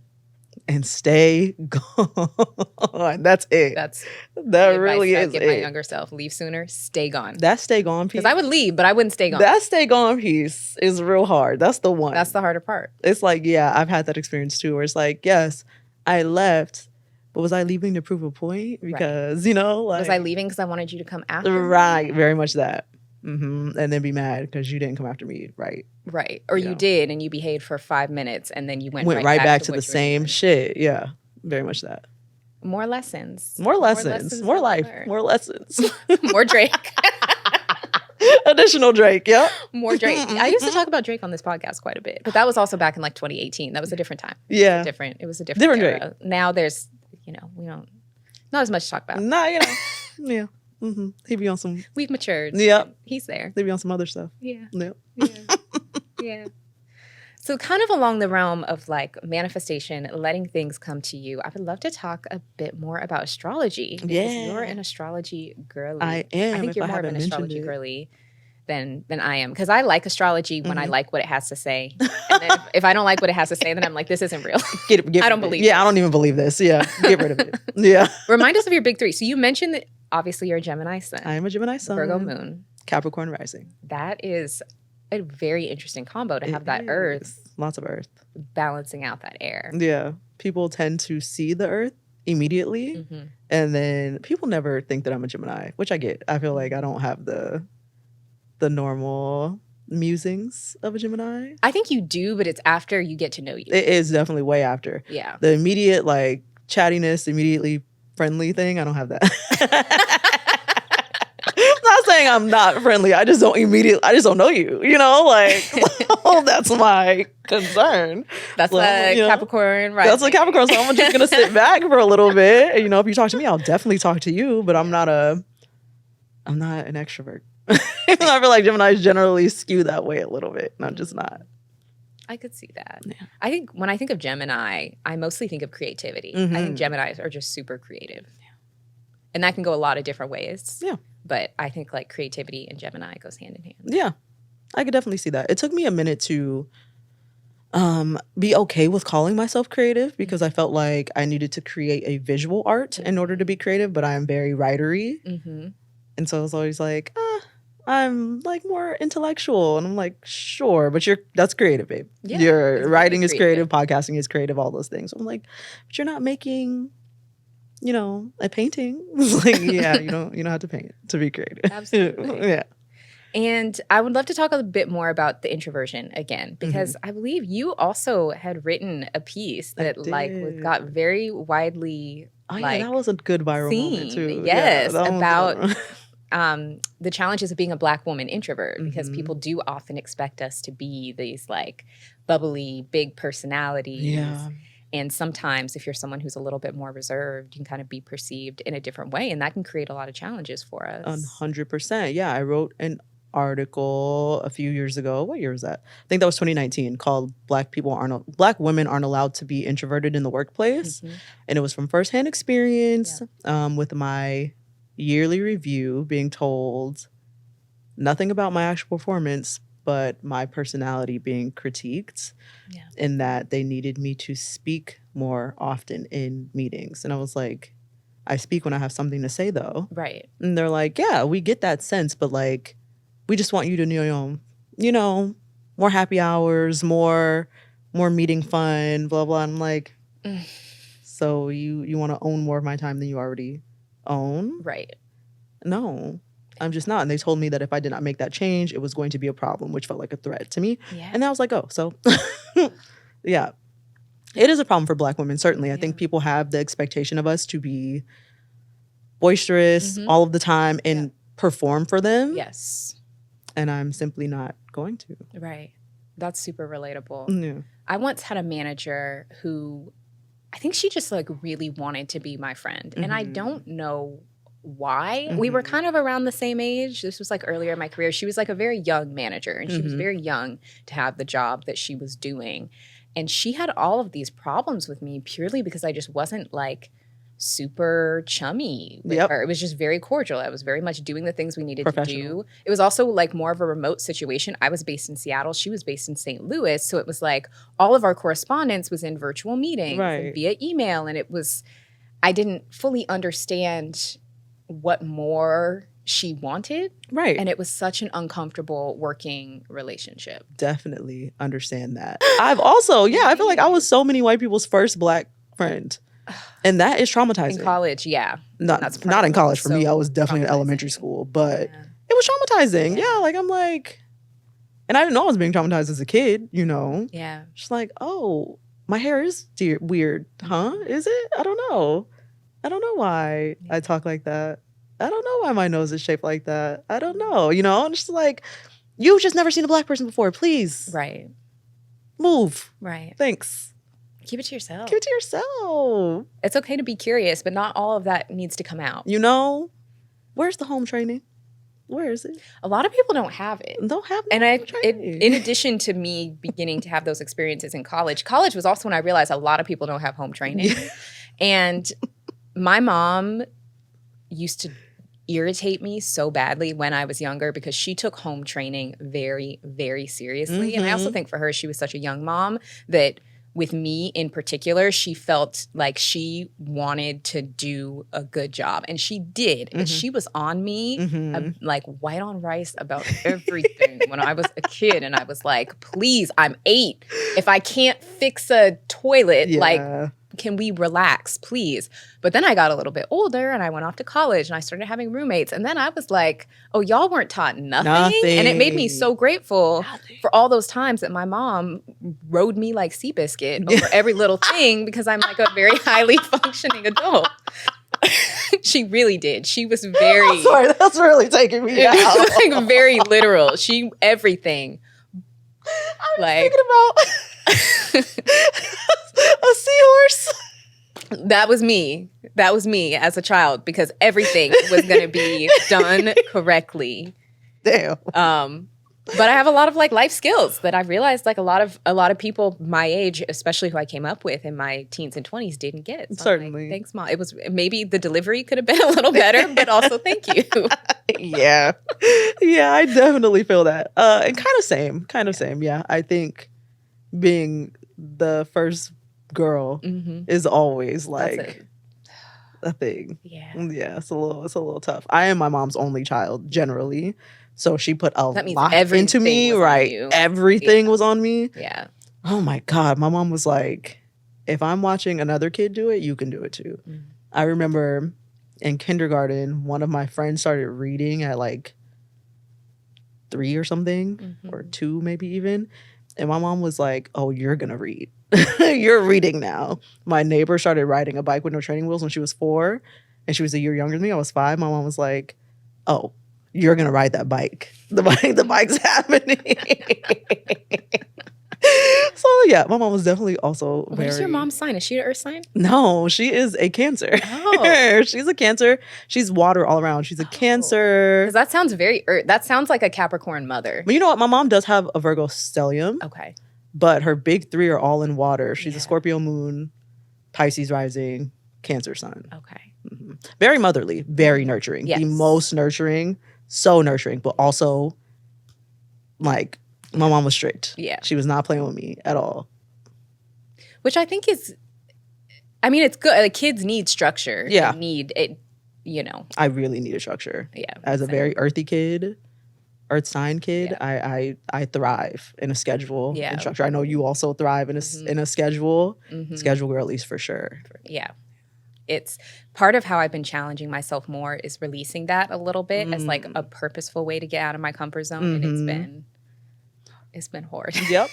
and stay gone. That's it. That's that the really advice is I'd give my it. younger self. Leave sooner, stay gone. That stay gone piece. Because I would leave, but I wouldn't stay gone. That stay gone piece is real hard. That's the one. That's the harder part. It's like, yeah, I've had that experience too, where it's like, yes, I left, but was I leaving to prove a point? Because, you know, like. Was I leaving because I wanted you to come after me? Right, very much that. And then be mad because you didn't come after me, right? Right. Or you did, and you behaved for 5 minutes, and then you went right back to the same shit. Yeah, very much that. More lessons. More life. More lessons. More Drake. Additional Drake, yeah. More Drake. I used to talk about Drake on this podcast quite a bit, but that was also back in like 2018. That was a different time. Yeah. It was a different era. Drake. Now there's, we don't, not as much to talk about. Nah, yeah. He be on some. We've matured. Yep. He's there. They be on some other stuff. Yeah. Yep. Yeah. So kind of along the realm of like manifestation, letting things come to you, I would love to talk a bit more about astrology. Because you're an astrology girly. I am. I think you're more of an astrology girly than I am. Because I like astrology when I like what it has to say. And then if I don't like what it has to say, then I'm like, this isn't real. I don't believe it. Yeah, I don't even believe this. Yeah, get rid of it. Yeah. Remind us of your big three. So you mentioned that obviously you're a Gemini sun. I am a Gemini sun. Virgo moon. Capricorn rising. That is a very interesting combo to have that earth. Lots of earth. Balancing out that air. Yeah. People tend to see the earth immediately. And then people never think that I'm a Gemini, which I get. I feel like I don't have the normal musings of a Gemini. I think you do, but it's after you get to know you. It is definitely way after. Yeah. The immediate like chattiness, immediately friendly thing, I don't have that. I'm not saying I'm not friendly. I just don't know you. You know, like that's my concern. That's a Capricorn, right? That's a Capricorn. So I'm just gonna sit back for a little bit. And, if you talk to me, I'll definitely talk to you. But I'm not an extrovert. I feel like Geminis generally skew that way a little bit, and I'm just not. I could see that. Yeah. I think when I think of Gemini, I mostly think of creativity. I think Geminis are just super creative. Yeah. And that can go a lot of different ways. Yeah. But I think like creativity and Gemini goes hand in hand. Yeah. I could definitely see that. It took me a minute to be okay with calling myself creative because I felt like I needed to create a visual art in order to be creative, but I am very writery. And so I was always like, I'm like more intellectual. And I'm like, sure, but that's creative, babe. Yeah, your writing is creative, podcasting is creative, all those things. So I'm like, but you're not making, a painting. It's like, yeah, you don't have to paint to be creative. Absolutely. Yeah. And I would love to talk a bit more about the introversion again, because I believe you also had written a piece that got very widely that was a good viral moment too. Yes, about the challenges of being a Black woman introvert, because people do often expect us to be these like bubbly, big personalities. Yeah. And sometimes if you're someone who's a little bit more reserved, you can kind of be perceived in a different way. And that can create a lot of challenges for us. 100%. Yeah. I wrote an article a few years ago. What year was that? I think that was 2019, called Black Women Aren't Allowed to Be Introverted in the Workplace. And it was from firsthand experience with my yearly review being told nothing about my actual performance, but my personality being critiqued, in that they needed me to speak more often in meetings. And I was like, I speak when I have something to say, though. Right. And they're like, yeah, we get that sense, but like, we just want you to, more happy hours, more meeting fun, blah, blah. I'm like, so you want to own more of my time than you already own? Right. No. I'm just not. And they told me that if I did not make that change, it was going to be a problem, which felt like a threat to me. Yeah. And I was like, oh, so yeah, it is a problem for Black women. Certainly. I think people have the expectation of us to be boisterous all of the time and perform for them. Yes. And I'm simply not going to. Right. That's super relatable. Yeah. I once had a manager who, I think she just like really wanted to be my friend. And I don't know why. We were kind of around the same age. This was like earlier in my career. She was like a very young manager, and she was very young to have the job that she was doing. And she had all of these problems with me purely because I just wasn't like super chummy with Yep. her. It was just very cordial. I was very much doing the things we needed to Professional. do. It was also like more of a remote situation. I was based in Seattle. She was based in St. Louis. So it was like all of our correspondence was in virtual meetings and Right. via email. And it was, I didn't fully understand what more she wanted. Right. And it was such an uncomfortable working relationship. Definitely understand that. I've also, I feel like I was so many white people's first Black friend. And that is traumatizing. In college, yeah. Not in college for me. I was definitely in elementary school, but it was traumatizing. Yeah, like I'm like, and I didn't know I was being traumatized as a kid, you know? Yeah. Just like, oh, my hair is weird, huh? Is it? I don't know. I don't know why I talk like that. I don't know why my nose is shaped like that. I don't know, you know? And just like, you've just never seen a Black person before. Please. Right. Move. Right. Thanks. Keep it to yourself. Keep it to yourself. It's okay to be curious, but not all of that needs to come out. You know? Where's the home training? Where is it? A lot of people don't have it. Don't have And home training. in addition to me beginning to have those experiences in college was also when I realized a lot of people don't have home training. Yeah. And my mom used to irritate me so badly when I was younger because she took home training very, very seriously. And I also think for her, she was such a young mom that with me in particular, she felt like she wanted to do a good job. And she did. But she was on me like white on rice about everything when I was a kid. And I was like, please, I'm 8. If I can't fix a toilet, like, can we relax, please? But then I got a little bit older and I went off to college and I started having roommates. And then I was like, oh, y'all weren't taught nothing. And it made me so grateful for all those times that my mom rode me like Seabiscuit over every little thing because I'm like a very highly functioning adult. She really did. She was very... I'm sorry, that's really taking me out. Like very literal. Everything. I was thinking about a seahorse. That was me. That was me as a child because everything was going to be done correctly. Damn. But I have a lot of like life skills that I've realized like a lot of people my age, especially who I came up with in my teens and 20s, didn't get. So Certainly. Like, thanks, Mom. It was maybe the delivery could have been a little better, but also thank you. Yeah, I definitely feel that. And kind of same. Yeah, I think being the first girl is always like a thing. Yeah, it's a little tough. I am my mom's only child generally, so she put a lot into me. Right, everything was on me. Yeah. Oh my God, my mom was like, if I'm watching another kid do it, you can do it too. I remember in kindergarten, one of my friends started reading at like 3 or something, or 2 maybe even. And my mom was like, oh, you're going to read. You're reading now. My neighbor started riding a bike with no training wheels when she was 4. And she was a year younger than me. I was 5. My mom was like, oh, you're going to ride that bike. The bike's happening. So yeah, my mom was definitely also What is your mom's sign? Is she an earth sign? No, she is a Cancer. Oh. She's a Cancer. She's water all around. She's a Cancer. Because that sounds very earth. That sounds like a Capricorn mother. But you know what? My mom does have a Virgo stellium. Okay. But her big 3 are all in water. She's a Scorpio moon, Pisces rising, Cancer sun. Okay. Very motherly, very nurturing. Yes. The most nurturing, so nurturing, but also like my mom was strict. Yeah. She was not playing with me at all. Which I think is, I mean, it's good. Like, kids need structure. Yeah. They need it, you know. I really need a structure. Yeah. As a very earthy kid, earth sign kid, I thrive in a schedule and structure. I know you also thrive in a schedule. Schedule girlies for sure. Yeah. It's part of how I've been challenging myself more is releasing that a little bit as like a purposeful way to get out of my comfort zone. And it's been hard. Yep.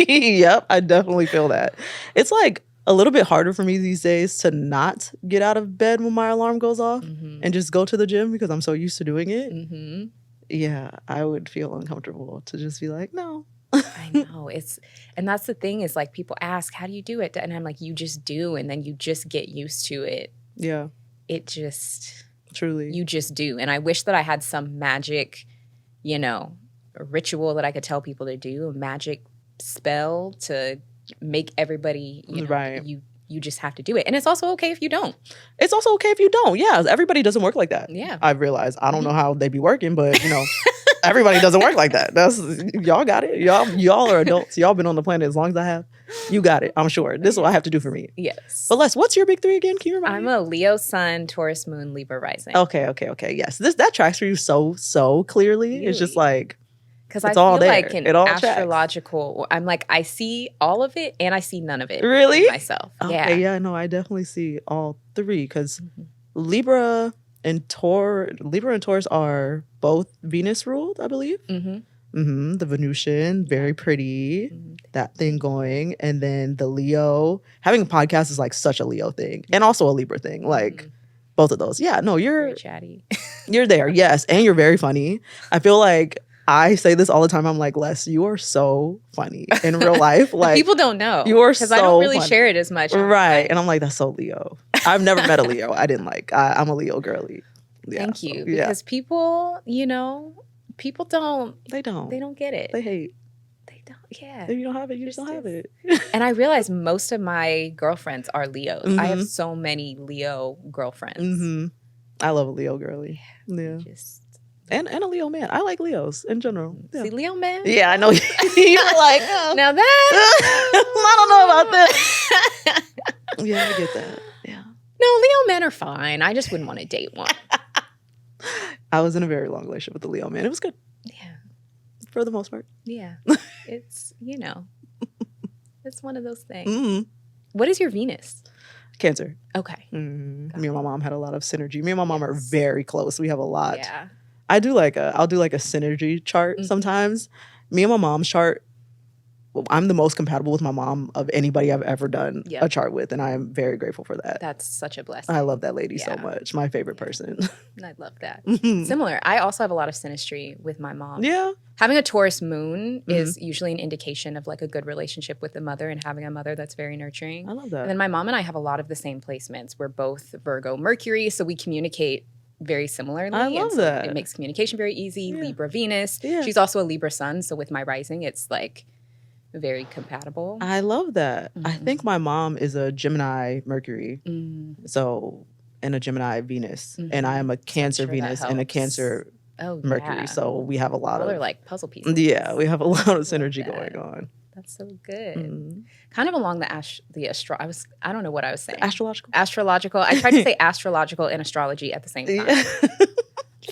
Yep. I definitely feel that. It's like a little bit harder for me these days to not get out of bed when my alarm goes off and just go to the gym because I'm so used to doing it. Yeah, I would feel uncomfortable to just be like, no. I know. And that's the thing is like people ask, how do you do it? And I'm like, you just do. And then you just get used to it. Yeah. It just. Truly. You just do. And I wish that I had some magic, you know, a ritual that I could tell people to do, a magic spell to make everybody, you know, you just have to do it. And it's also okay if you don't. It's also okay if you don't. Yeah, everybody doesn't work like that. Yeah. I've realized. I don't know how they be working, but everybody doesn't work like that. Y'all got it. Y'all are adults. Y'all been on the planet as long as I have. You got it. I'm sure. This is what I have to do for me. Yes. But Les, what's your big three again? Can you remind me? I'm a Leo sun, Taurus moon, Libra rising. Okay. Yes. That tracks for you so clearly. Really? It's just like, because I it's all feel there. like an It all tracks. astrological, I'm like, I see all of it and I see none of it. Really? In myself. Okay, Yeah. no, I definitely see all three because Libra and Taurus are both Venus ruled, I believe. Mm-hmm. The Venusian, very pretty, that thing going. And then the Leo, having a podcast is like such a Leo thing and also a Libra thing. Like both of those. Yeah, no, you're very chatty. You're there, yes. And you're very funny. I feel like I say this all the time. I'm like, Les, you are so funny in real life. Like people don't know. You are because so I don't really funny. share it as much. Right. And I'm like, that's so Leo. I've never met a Leo. I didn't like. I'm a Leo girly. Yeah, thank you. Yeah. Because people, people don't. They don't. They don't get it. They hate. They don't. Yeah. If you don't have it, you just don't have it. And I realize most of my girlfriends are Leos. I have so many Leo girlfriends. I love a Leo girly. Yeah. And a Leo man. I like Leos in general. Yeah. See, Leo man? Yeah, I know. You were like, oh. Now that I don't know about that. Yeah, I get that. Yeah. No, Leo men are fine. I just wouldn't want to date one. I was in a very long relationship with a Leo man. It was good. Yeah. For the most part. Yeah. It's, it's one of those things. What is your Venus? Cancer. Okay. Me and my mom had a lot of synergy. Me and my mom are very close. We have a lot. Yeah. I'll do like a synergy chart sometimes. Me and my mom's chart, I'm the most compatible with my mom of anybody I've ever done a chart with, and I am very grateful for that. That's such a blessing. I love that lady so much. My favorite person. I love that. Similar. I also have a lot of synastry with my mom. Yeah. Having a Taurus moon is usually an indication of like a good relationship with the mother and having a mother that's very nurturing. I love that. And then my mom and I have a lot of the same placements. We're both Virgo Mercury, so we communicate very similarly. I love that. It makes communication very easy. Yeah. Libra Venus. Yeah. She's also a Libra sun, so with my rising, it's like very compatible. I love that. I think my mom is a Gemini Mercury. So, and a Gemini Venus. And I am a Cancer Venus and a Cancer Mercury. Yeah. So we have a lot of... They're like puzzle pieces. Yeah, we have a lot of synergy going on. That's so good. Kind of along I don't know what I was saying. Astrological. I tried to say astrological and astrology at the same time. Yeah.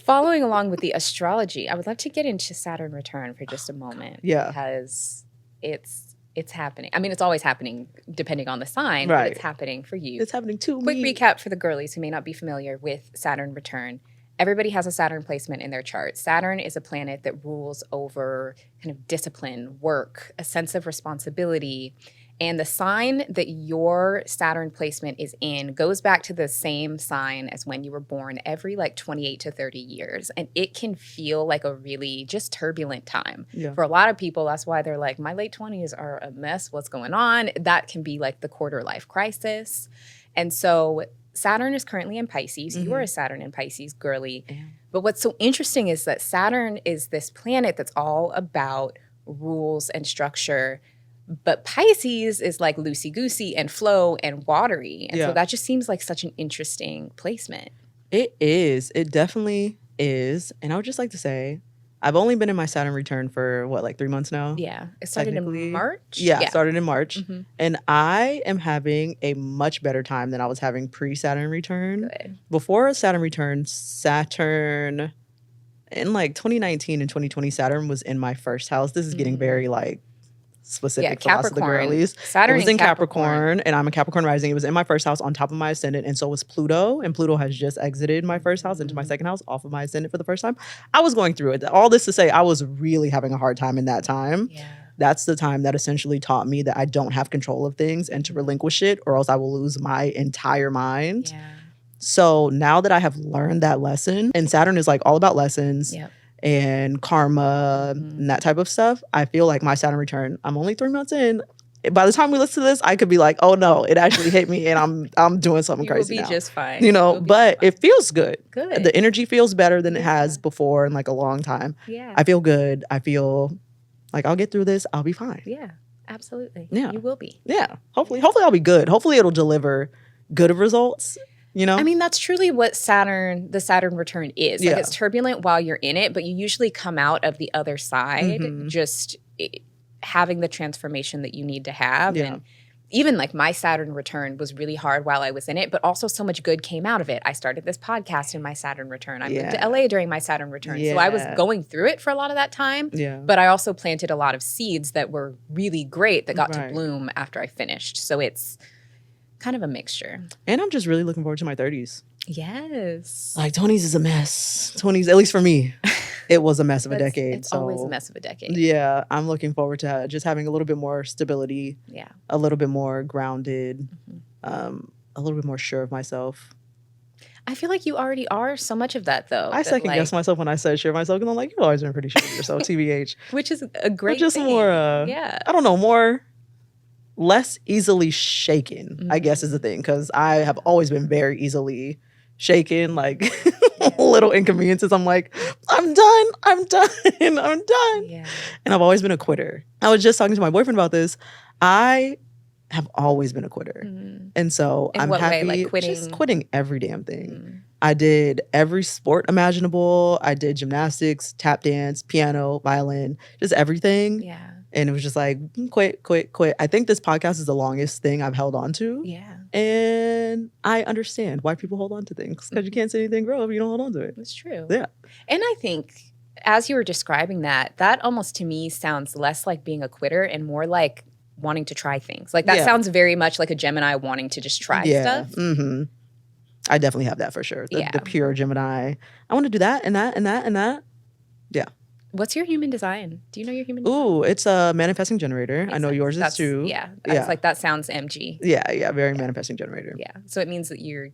Following along with the astrology, I would love to get into Saturn return for just a moment. Yeah. Because it's happening. I mean, it's always happening depending on the sign, right. But it's happening for you. It's happening to Quick me. recap for the girlies who may not be familiar with Saturn return. Everybody has a Saturn placement in their chart. Saturn is a planet that rules over kind of discipline, work, a sense of responsibility. And the sign that your Saturn placement is in goes back to the same sign as when you were born every like 28 to 30 years. And it can feel like a really just turbulent time. Yeah. For a lot of people, that's why they're like, my late 20s are a mess. What's going on? That can be like the quarter life crisis. And so Saturn is currently in Pisces. You are a Saturn in Pisces girly. Damn. But what's so interesting is that Saturn is this planet that's all about rules and structure. But Pisces is like loosey-goosey and flow and watery. And so that just seems like such an interesting placement. It is. It definitely is. And I would just like to say, I've only been in my Saturn return for, 3 months now? Yeah. It started in March? Yeah, it started in March. And I am having a much better time than I was having pre-Saturn return. Good. Before Saturn return, Saturn, in 2019 and 2020, Saturn was in my first house. This is getting very specific to lots of the girlies. Saturn it was in Capricorn, and I'm a Capricorn rising. It was in my first house on top of my ascendant, and so was Pluto. And Pluto has just exited my first house into my second house off of my ascendant for the first time. I was going through it. All this to say, I was really having a hard time in that time. Yeah. That's the time that essentially taught me that I don't have control of things and to relinquish it, or else I will lose my entire mind. Yeah. So now that I have learned that lesson, and Saturn is all about lessons. Yep. And karma and that type of stuff, I feel like my Saturn return, I'm only 3 months in. By the time we listen to this, I could be like, oh no, it actually hit me and I'm doing something crazy now. You'll be just fine. But it feels good. Good. The energy feels better than it has before in a long time. Yeah. I feel good. I feel like I'll get through this. I'll be fine. Yeah. Absolutely. Yeah. You will be. Yeah. Hopefully I'll be good. Hopefully it'll deliver good results, you know? I mean, that's truly what the Saturn return is. Like, Yeah. it's turbulent while you're in it, but you usually come out of the other side just having the transformation that you need to have. Yeah. And even like my Saturn return was really hard while I was in it, but also so much good came out of it. I started this podcast in my Saturn return. I moved to LA during my Saturn return. So I was going through it for a lot of that time. Yeah. But I also planted a lot of seeds that were really great that got to bloom after I finished. So it's kind of a mixture. And I'm just really looking forward to my 30s. Yes. Like 20s is a mess. 20s, at least for me, it was a mess of a decade. It's always a mess of a decade. Yeah, I'm looking forward to just having a little bit more stability. Yeah. A little bit more grounded. A little bit more sure of myself. I feel like you already are so much of that, though. I second guess myself when I said sure of myself, because I'm like, you've always been pretty sure of yourself, TBH. Which is a great just thing. More, I don't know, less easily shaken, I guess is the thing, because I have always been very easily shaken, like little inconveniences. I'm like, I'm done. Yeah. And I've always been a quitter. I was just talking to my boyfriend about this. I have always been a quitter. And so In I'm what happy. way? Like quitting? Just quitting every damn thing. I did every sport imaginable. I did gymnastics, tap dance, piano, violin, just everything. Yeah. And it was just like, quit. I think this podcast is the longest thing I've held on to. Yeah. And I understand why people hold on to things, because you can't see anything grow if you don't hold on to it. That's true. Yeah. And I think as you were describing that almost to me sounds less like being a quitter and more like wanting to try things. Like that sounds very much like a Gemini wanting to just try stuff. Mm-hmm. I definitely have that for sure. The pure Gemini. I want to do that and that and that and that. Yeah. What's your human design? Do you know your human design? Ooh, it's a manifesting generator. I know yours is too. Yeah. That's like, that sounds MG. Yeah. Very manifesting generator. Yeah. So it means that you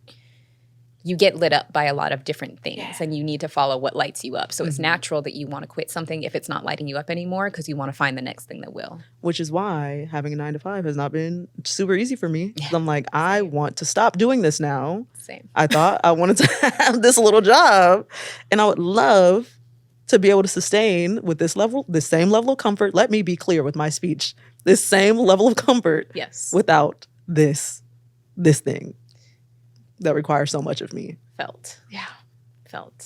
get lit up by a lot of different things and you need to follow what lights you up. So it's natural that you want to quit something if it's not lighting you up anymore, because you want to find the next thing that will. Which is why having a 9 to 5 has not been super easy for me. Yeah. I'm like, I want to stop doing this now. Same. I thought I wanted to have this little job, and I would love to be able to sustain with this same level of comfort. Let me be clear with my speech. This same level of comfort without this thing that requires so much of me. Felt. Yeah. But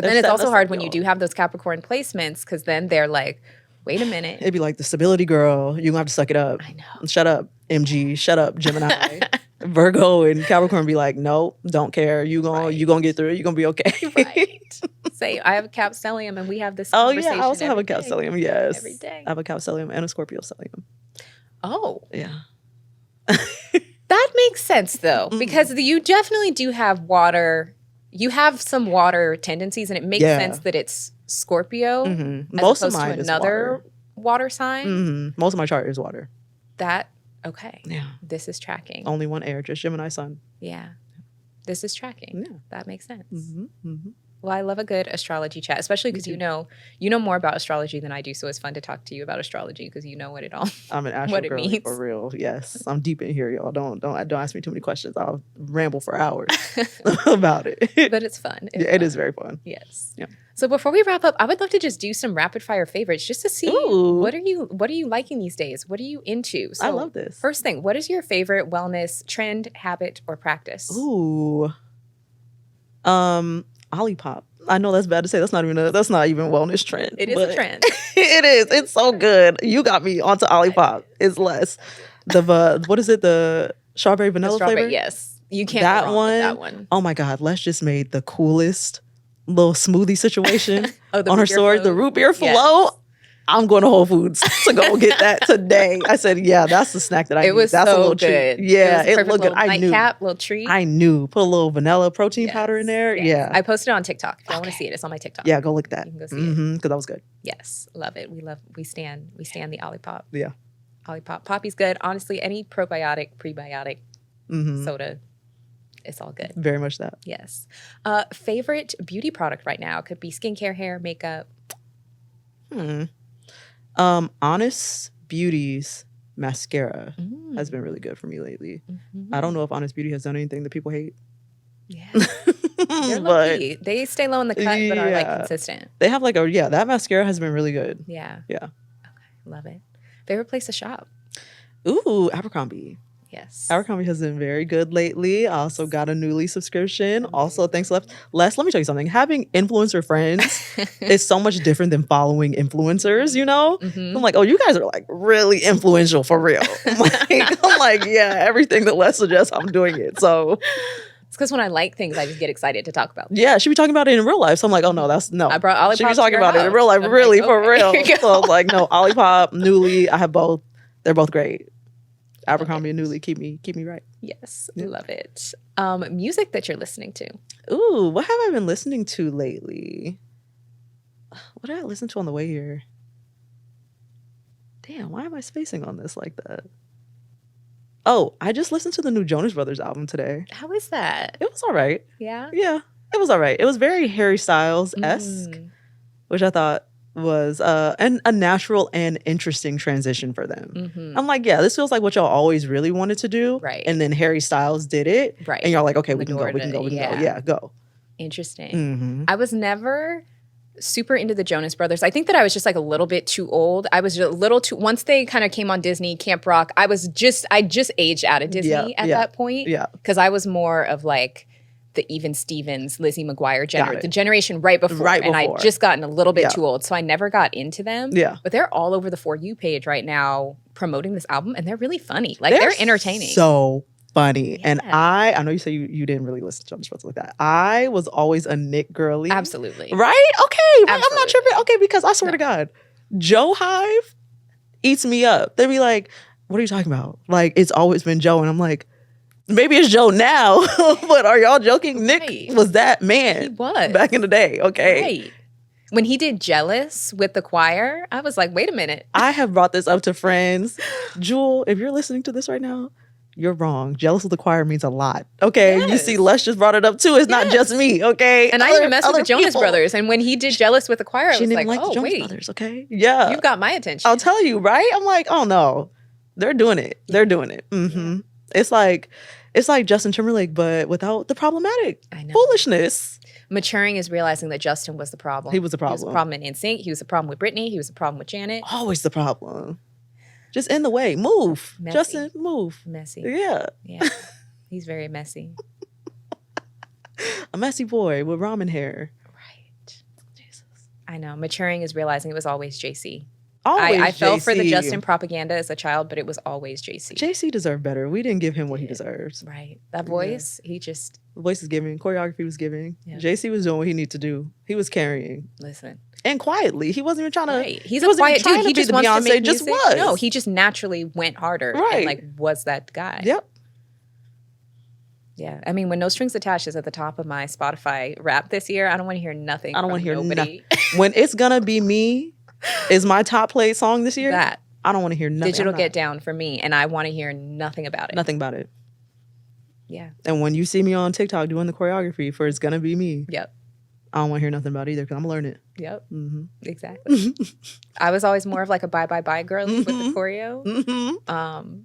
then it's also hard when you do have those Capricorn placements, because then they're like, wait a minute. It'd be like, the stability girl, you're going to have to suck it up. I know. Shut up, MG. Shut up, Gemini. Virgo and Capricorn be like, nope, don't care. You gonna get through it. You're going to be okay. Right. Say, I have a Cap stellium and we have this conversation. Oh, yeah. I also have a Cap stellium. Yes. Every day. I have a Cap stellium and a Scorpio stellium. Oh. Yeah. That makes sense, though, because you definitely do have water. You have some water tendencies, and it makes sense that it's Scorpio as Most opposed of mine to is another water sign. Most of my chart is water. Okay. Yeah. This is tracking. Only one air, just Gemini sun. Yeah. This is tracking. Yeah. That makes sense. Mm-hmm. Well, I love a good astrology chat, especially because you know more about astrology than I do. So it's fun to talk to you about astrology because you know what it all. I'm an astro girl for real. Yes, I'm deep in here, y'all. Don't ask me too many questions. I'll ramble for hours about it. But it's fun. It is very fun. Yes. Yeah. So before we wrap up, I would love to just do some rapid fire favorites just to see what are you liking these days? What are you into? So I love this. First thing, what is your favorite wellness trend, habit, or practice? Ooh. Olipop. I know that's bad to say. That's not even a wellness trend. It is a trend. It is. It's so good. You got me onto Olipop. It's less. What is it? The strawberry vanilla flavor? Yes. You can't go wrong with that one. Oh my God. Les just made the coolest little smoothie situation on her story. Float. The root beer float. Yes. I'm going to Whole Foods to go get that today. I said, yeah, that's the snack that I need. It was that's so a little good. Treat. Yeah, it looked good. I knew. Nightcap, little treat. I knew. Put a little vanilla protein powder in there. Yes. Yeah. I posted it on TikTok. If y'all want to see it, it's on my TikTok. Yeah, go look at that. You can go see it. Because that was good. Yes. Love it. We stand the Olipop. Yeah. Olipop. Poppy's good. Honestly, any probiotic, prebiotic soda, it's all good. Very much that. Yes. Favorite beauty product right now could be skincare, hair, makeup. Honest Beauty's mascara has been really good for me lately. I don't know if Honest Beauty has done anything that people hate. Yeah. They're lucky. They stay low in the cut, but are like consistent. They have that mascara has been really good. Yeah. Yeah. Okay. Love it. Favorite place to shop? Ooh, Abercrombie. Yes. Abercrombie has been very good lately. I also got a Nuuly subscription. Also, thanks to Les. Let me tell you something. Having influencer friends is so much different than following influencers, you know? I'm like, oh, you guys are like really influential for real. I'm like, yeah, everything that Les suggests, I'm doing it. So it's because when I like things, I just get excited to talk about them. yeah, she be talking about it in real life. So I'm like, oh no, no. I brought Olipop She be talking to your about it in house. real life, I'm really, like, for okay, real. here you So I go. was like, no, Olipop, Nuuly, I have both. They're both great. Abercrombie and Nuuly keep me right. Yes, love it. Music that you're listening to. Ooh, what have I been listening to lately? What did I listen to on the way here? Damn, why am I spacing on this like that? Oh, I just listened to the new Jonas Brothers album today. How is that? It was all right. Yeah. Yeah, it was all right. It was very Harry Styles-esque, which I thought was a natural and interesting transition for them. I'm like, yeah, this feels like what y'all always really wanted to do. Right. And then Harry Styles did it. Right. And y'all like, okay, we can go. Yeah. Yeah, go. Interesting. I was never super into the Jonas Brothers. I think that I was just like a little bit too old. I was a little too, once they kind of came on Disney, Camp Rock, I just aged out of Disney at that point. Yeah. Because I was more of like the Even Stevens, Lizzie McGuire the generation right before. And I'd just gotten a little bit too old. So I never got into them. Yeah. But they're all over the For You page right now promoting this album, and they're really funny. Like they're entertaining. So funny. Yeah. And I know you say you didn't really listen to Jonas Brothers like that. I was always a Nick girly. Absolutely. Right? Okay. Absolutely. I'm not tripping. Okay, because I swear to God, Joe Hive eats me up. They be like, what are you talking about? Like, it's always been Joe. And I'm like, maybe it's Joe now, but are y'all joking? Nick was that man. He was. Back in the day, okay? Right. When he did Jealous with the choir, I was like, wait a minute. I have brought this up to friends. Jewel, if you're listening to this right now, you're wrong. Jealous with the choir means a lot. Okay. Yes. You see, Les just brought it up too. It's not just me. Okay. And I didn't mess with the Jonas Brothers. And when he did Jealous with the choir, I was like, the oh, Jonas wait. Brothers, okay? Yeah. You've got my attention. I'll tell you, right? I'm like, oh no. They're doing it. They're doing it. Mm-hmm. Yeah. It's like Justin Timberlake, but without the problematic foolishness. Maturing is realizing that Justin was the problem. He was the problem. He was the problem in NSYNC. He was the problem with Britney. He was the problem with Janet. Always the problem. Just in the way. Move. Messy. Justin, move. Messy. Yeah. Yeah. He's very messy. A messy boy with ramen hair. Right. Jesus. I know. Maturing is realizing it was always JC. Always I fell for the JC. Justin propaganda as a child, but it was always JC. JC deserved better. We didn't give him what he deserves. Right. That voice, he just... The voice is giving. Choreography was giving. Yeah. JC was doing what he needed to do. He was carrying. Listen. And quietly. He wasn't even trying to... Right. He's a quiet dude. He just wants to make music. Was. No, he just naturally went harder. Right. And like was that guy. Yep. Yeah. I mean, when No Strings Attached is at the top of my Spotify rap this year, I don't want to hear nothing. I don't want to hear nothing. When It's Gonna Be Me is my top played song this year. That. I don't want to hear nothing. Digital Get Down for me, and I want to hear nothing about it. Nothing about it. Yeah. And when you see me on TikTok doing the choreography for It's Gonna Be Me, Yep. I don't want to hear nothing about it either because I'm going to learn it. Yep. Mm-hmm. Exactly. I was always more of like a bye bye bye girly with the choreo. Mm-hmm.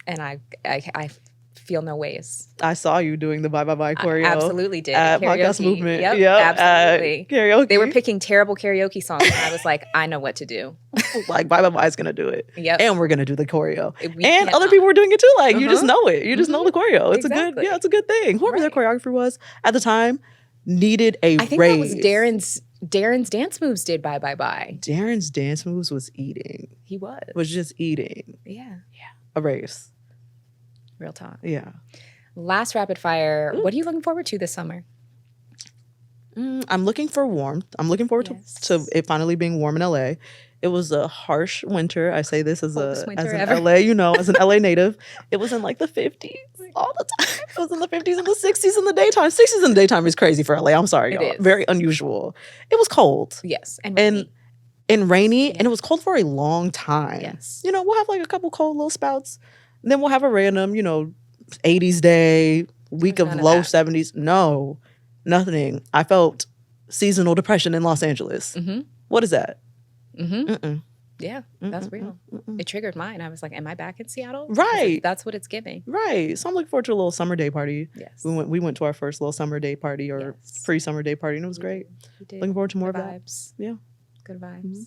And I feel no ways. I saw you doing the bye bye bye choreo. I absolutely did. At Karaoke. Podcast Movement. Yep. Absolutely. Karaoke. They were picking terrible karaoke songs, and I was like, I know what to do. Like bye bye bye is gonna do it. Yep. And we're gonna do the choreo. We and other people were doing it too. Like you just know it. You just know the choreo. It's Exactly. it's a good thing. Whoever their choreographer was at the time needed a I think raise. that was Darren's dance moves did bye bye bye. Darren's dance moves was eating. He was. Was just eating. Yeah. A race. Real talk. Yeah. Last rapid fire. What are you looking forward to this summer? I'm looking for warmth. I'm looking forward to it finally being warm in LA. It was a harsh winter. I say this as an LA, as an LA native. It was in like the 50s all the time. It was in the 50s and the 60s in the daytime. 60s in the daytime is crazy for LA. I'm sorry, y'all. Very unusual. It was cold. Yes. And rainy. And it was cold for a long time. Yes. We'll have like a couple cold little spouts. And then we'll have a random, 80s day, week of low 70s. No, nothing. I felt seasonal depression in Los Angeles. Mm-hmm. What is that? Mm-hmm. Yeah, that's real. It triggered mine. I was like, am I back in Seattle? Right. That's what it's giving. Right. So I'm looking forward to a little summer day party. Yes. We went to our first little summer day party pre-summer day party, and it was great. Looking forward to more of that. Vibes. Yeah. Good vibes.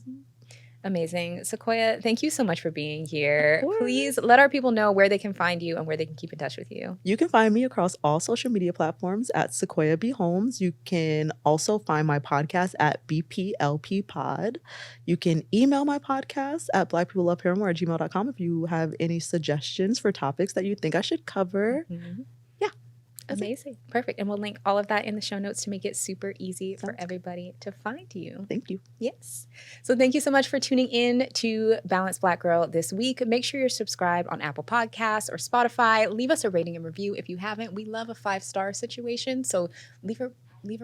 Amazing. Sequoia, thank you so much for being here. course. Please let our people know where they can find you and where they can keep in touch with you. You can find me across all social media platforms at Sequoia B. Holmes. You can also find my podcast at BPLP Pod. You can email my podcast at blackpeopleloveparamore@gmail.com if you have any suggestions for topics that you think I should cover. Mhm. Yeah. Amazing. Perfect. And we'll link all of that in the show notes to make it super easy for Sounds good. everybody to find you. Thank you. Yes. So thank you so much for tuning in to Balanced Black Girl this week. Make sure you're subscribed on Apple Podcasts or Spotify. Leave us a rating and review if you haven't. We love a 5-star situation. So leave a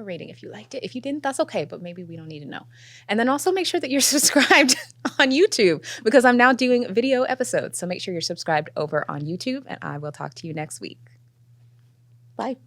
rating if you liked it. If you didn't, that's okay, but maybe we don't need to know. And then also make sure that you're subscribed on YouTube because I'm now doing video episodes. So make sure you're subscribed over on YouTube and I will talk to you next week. Bye.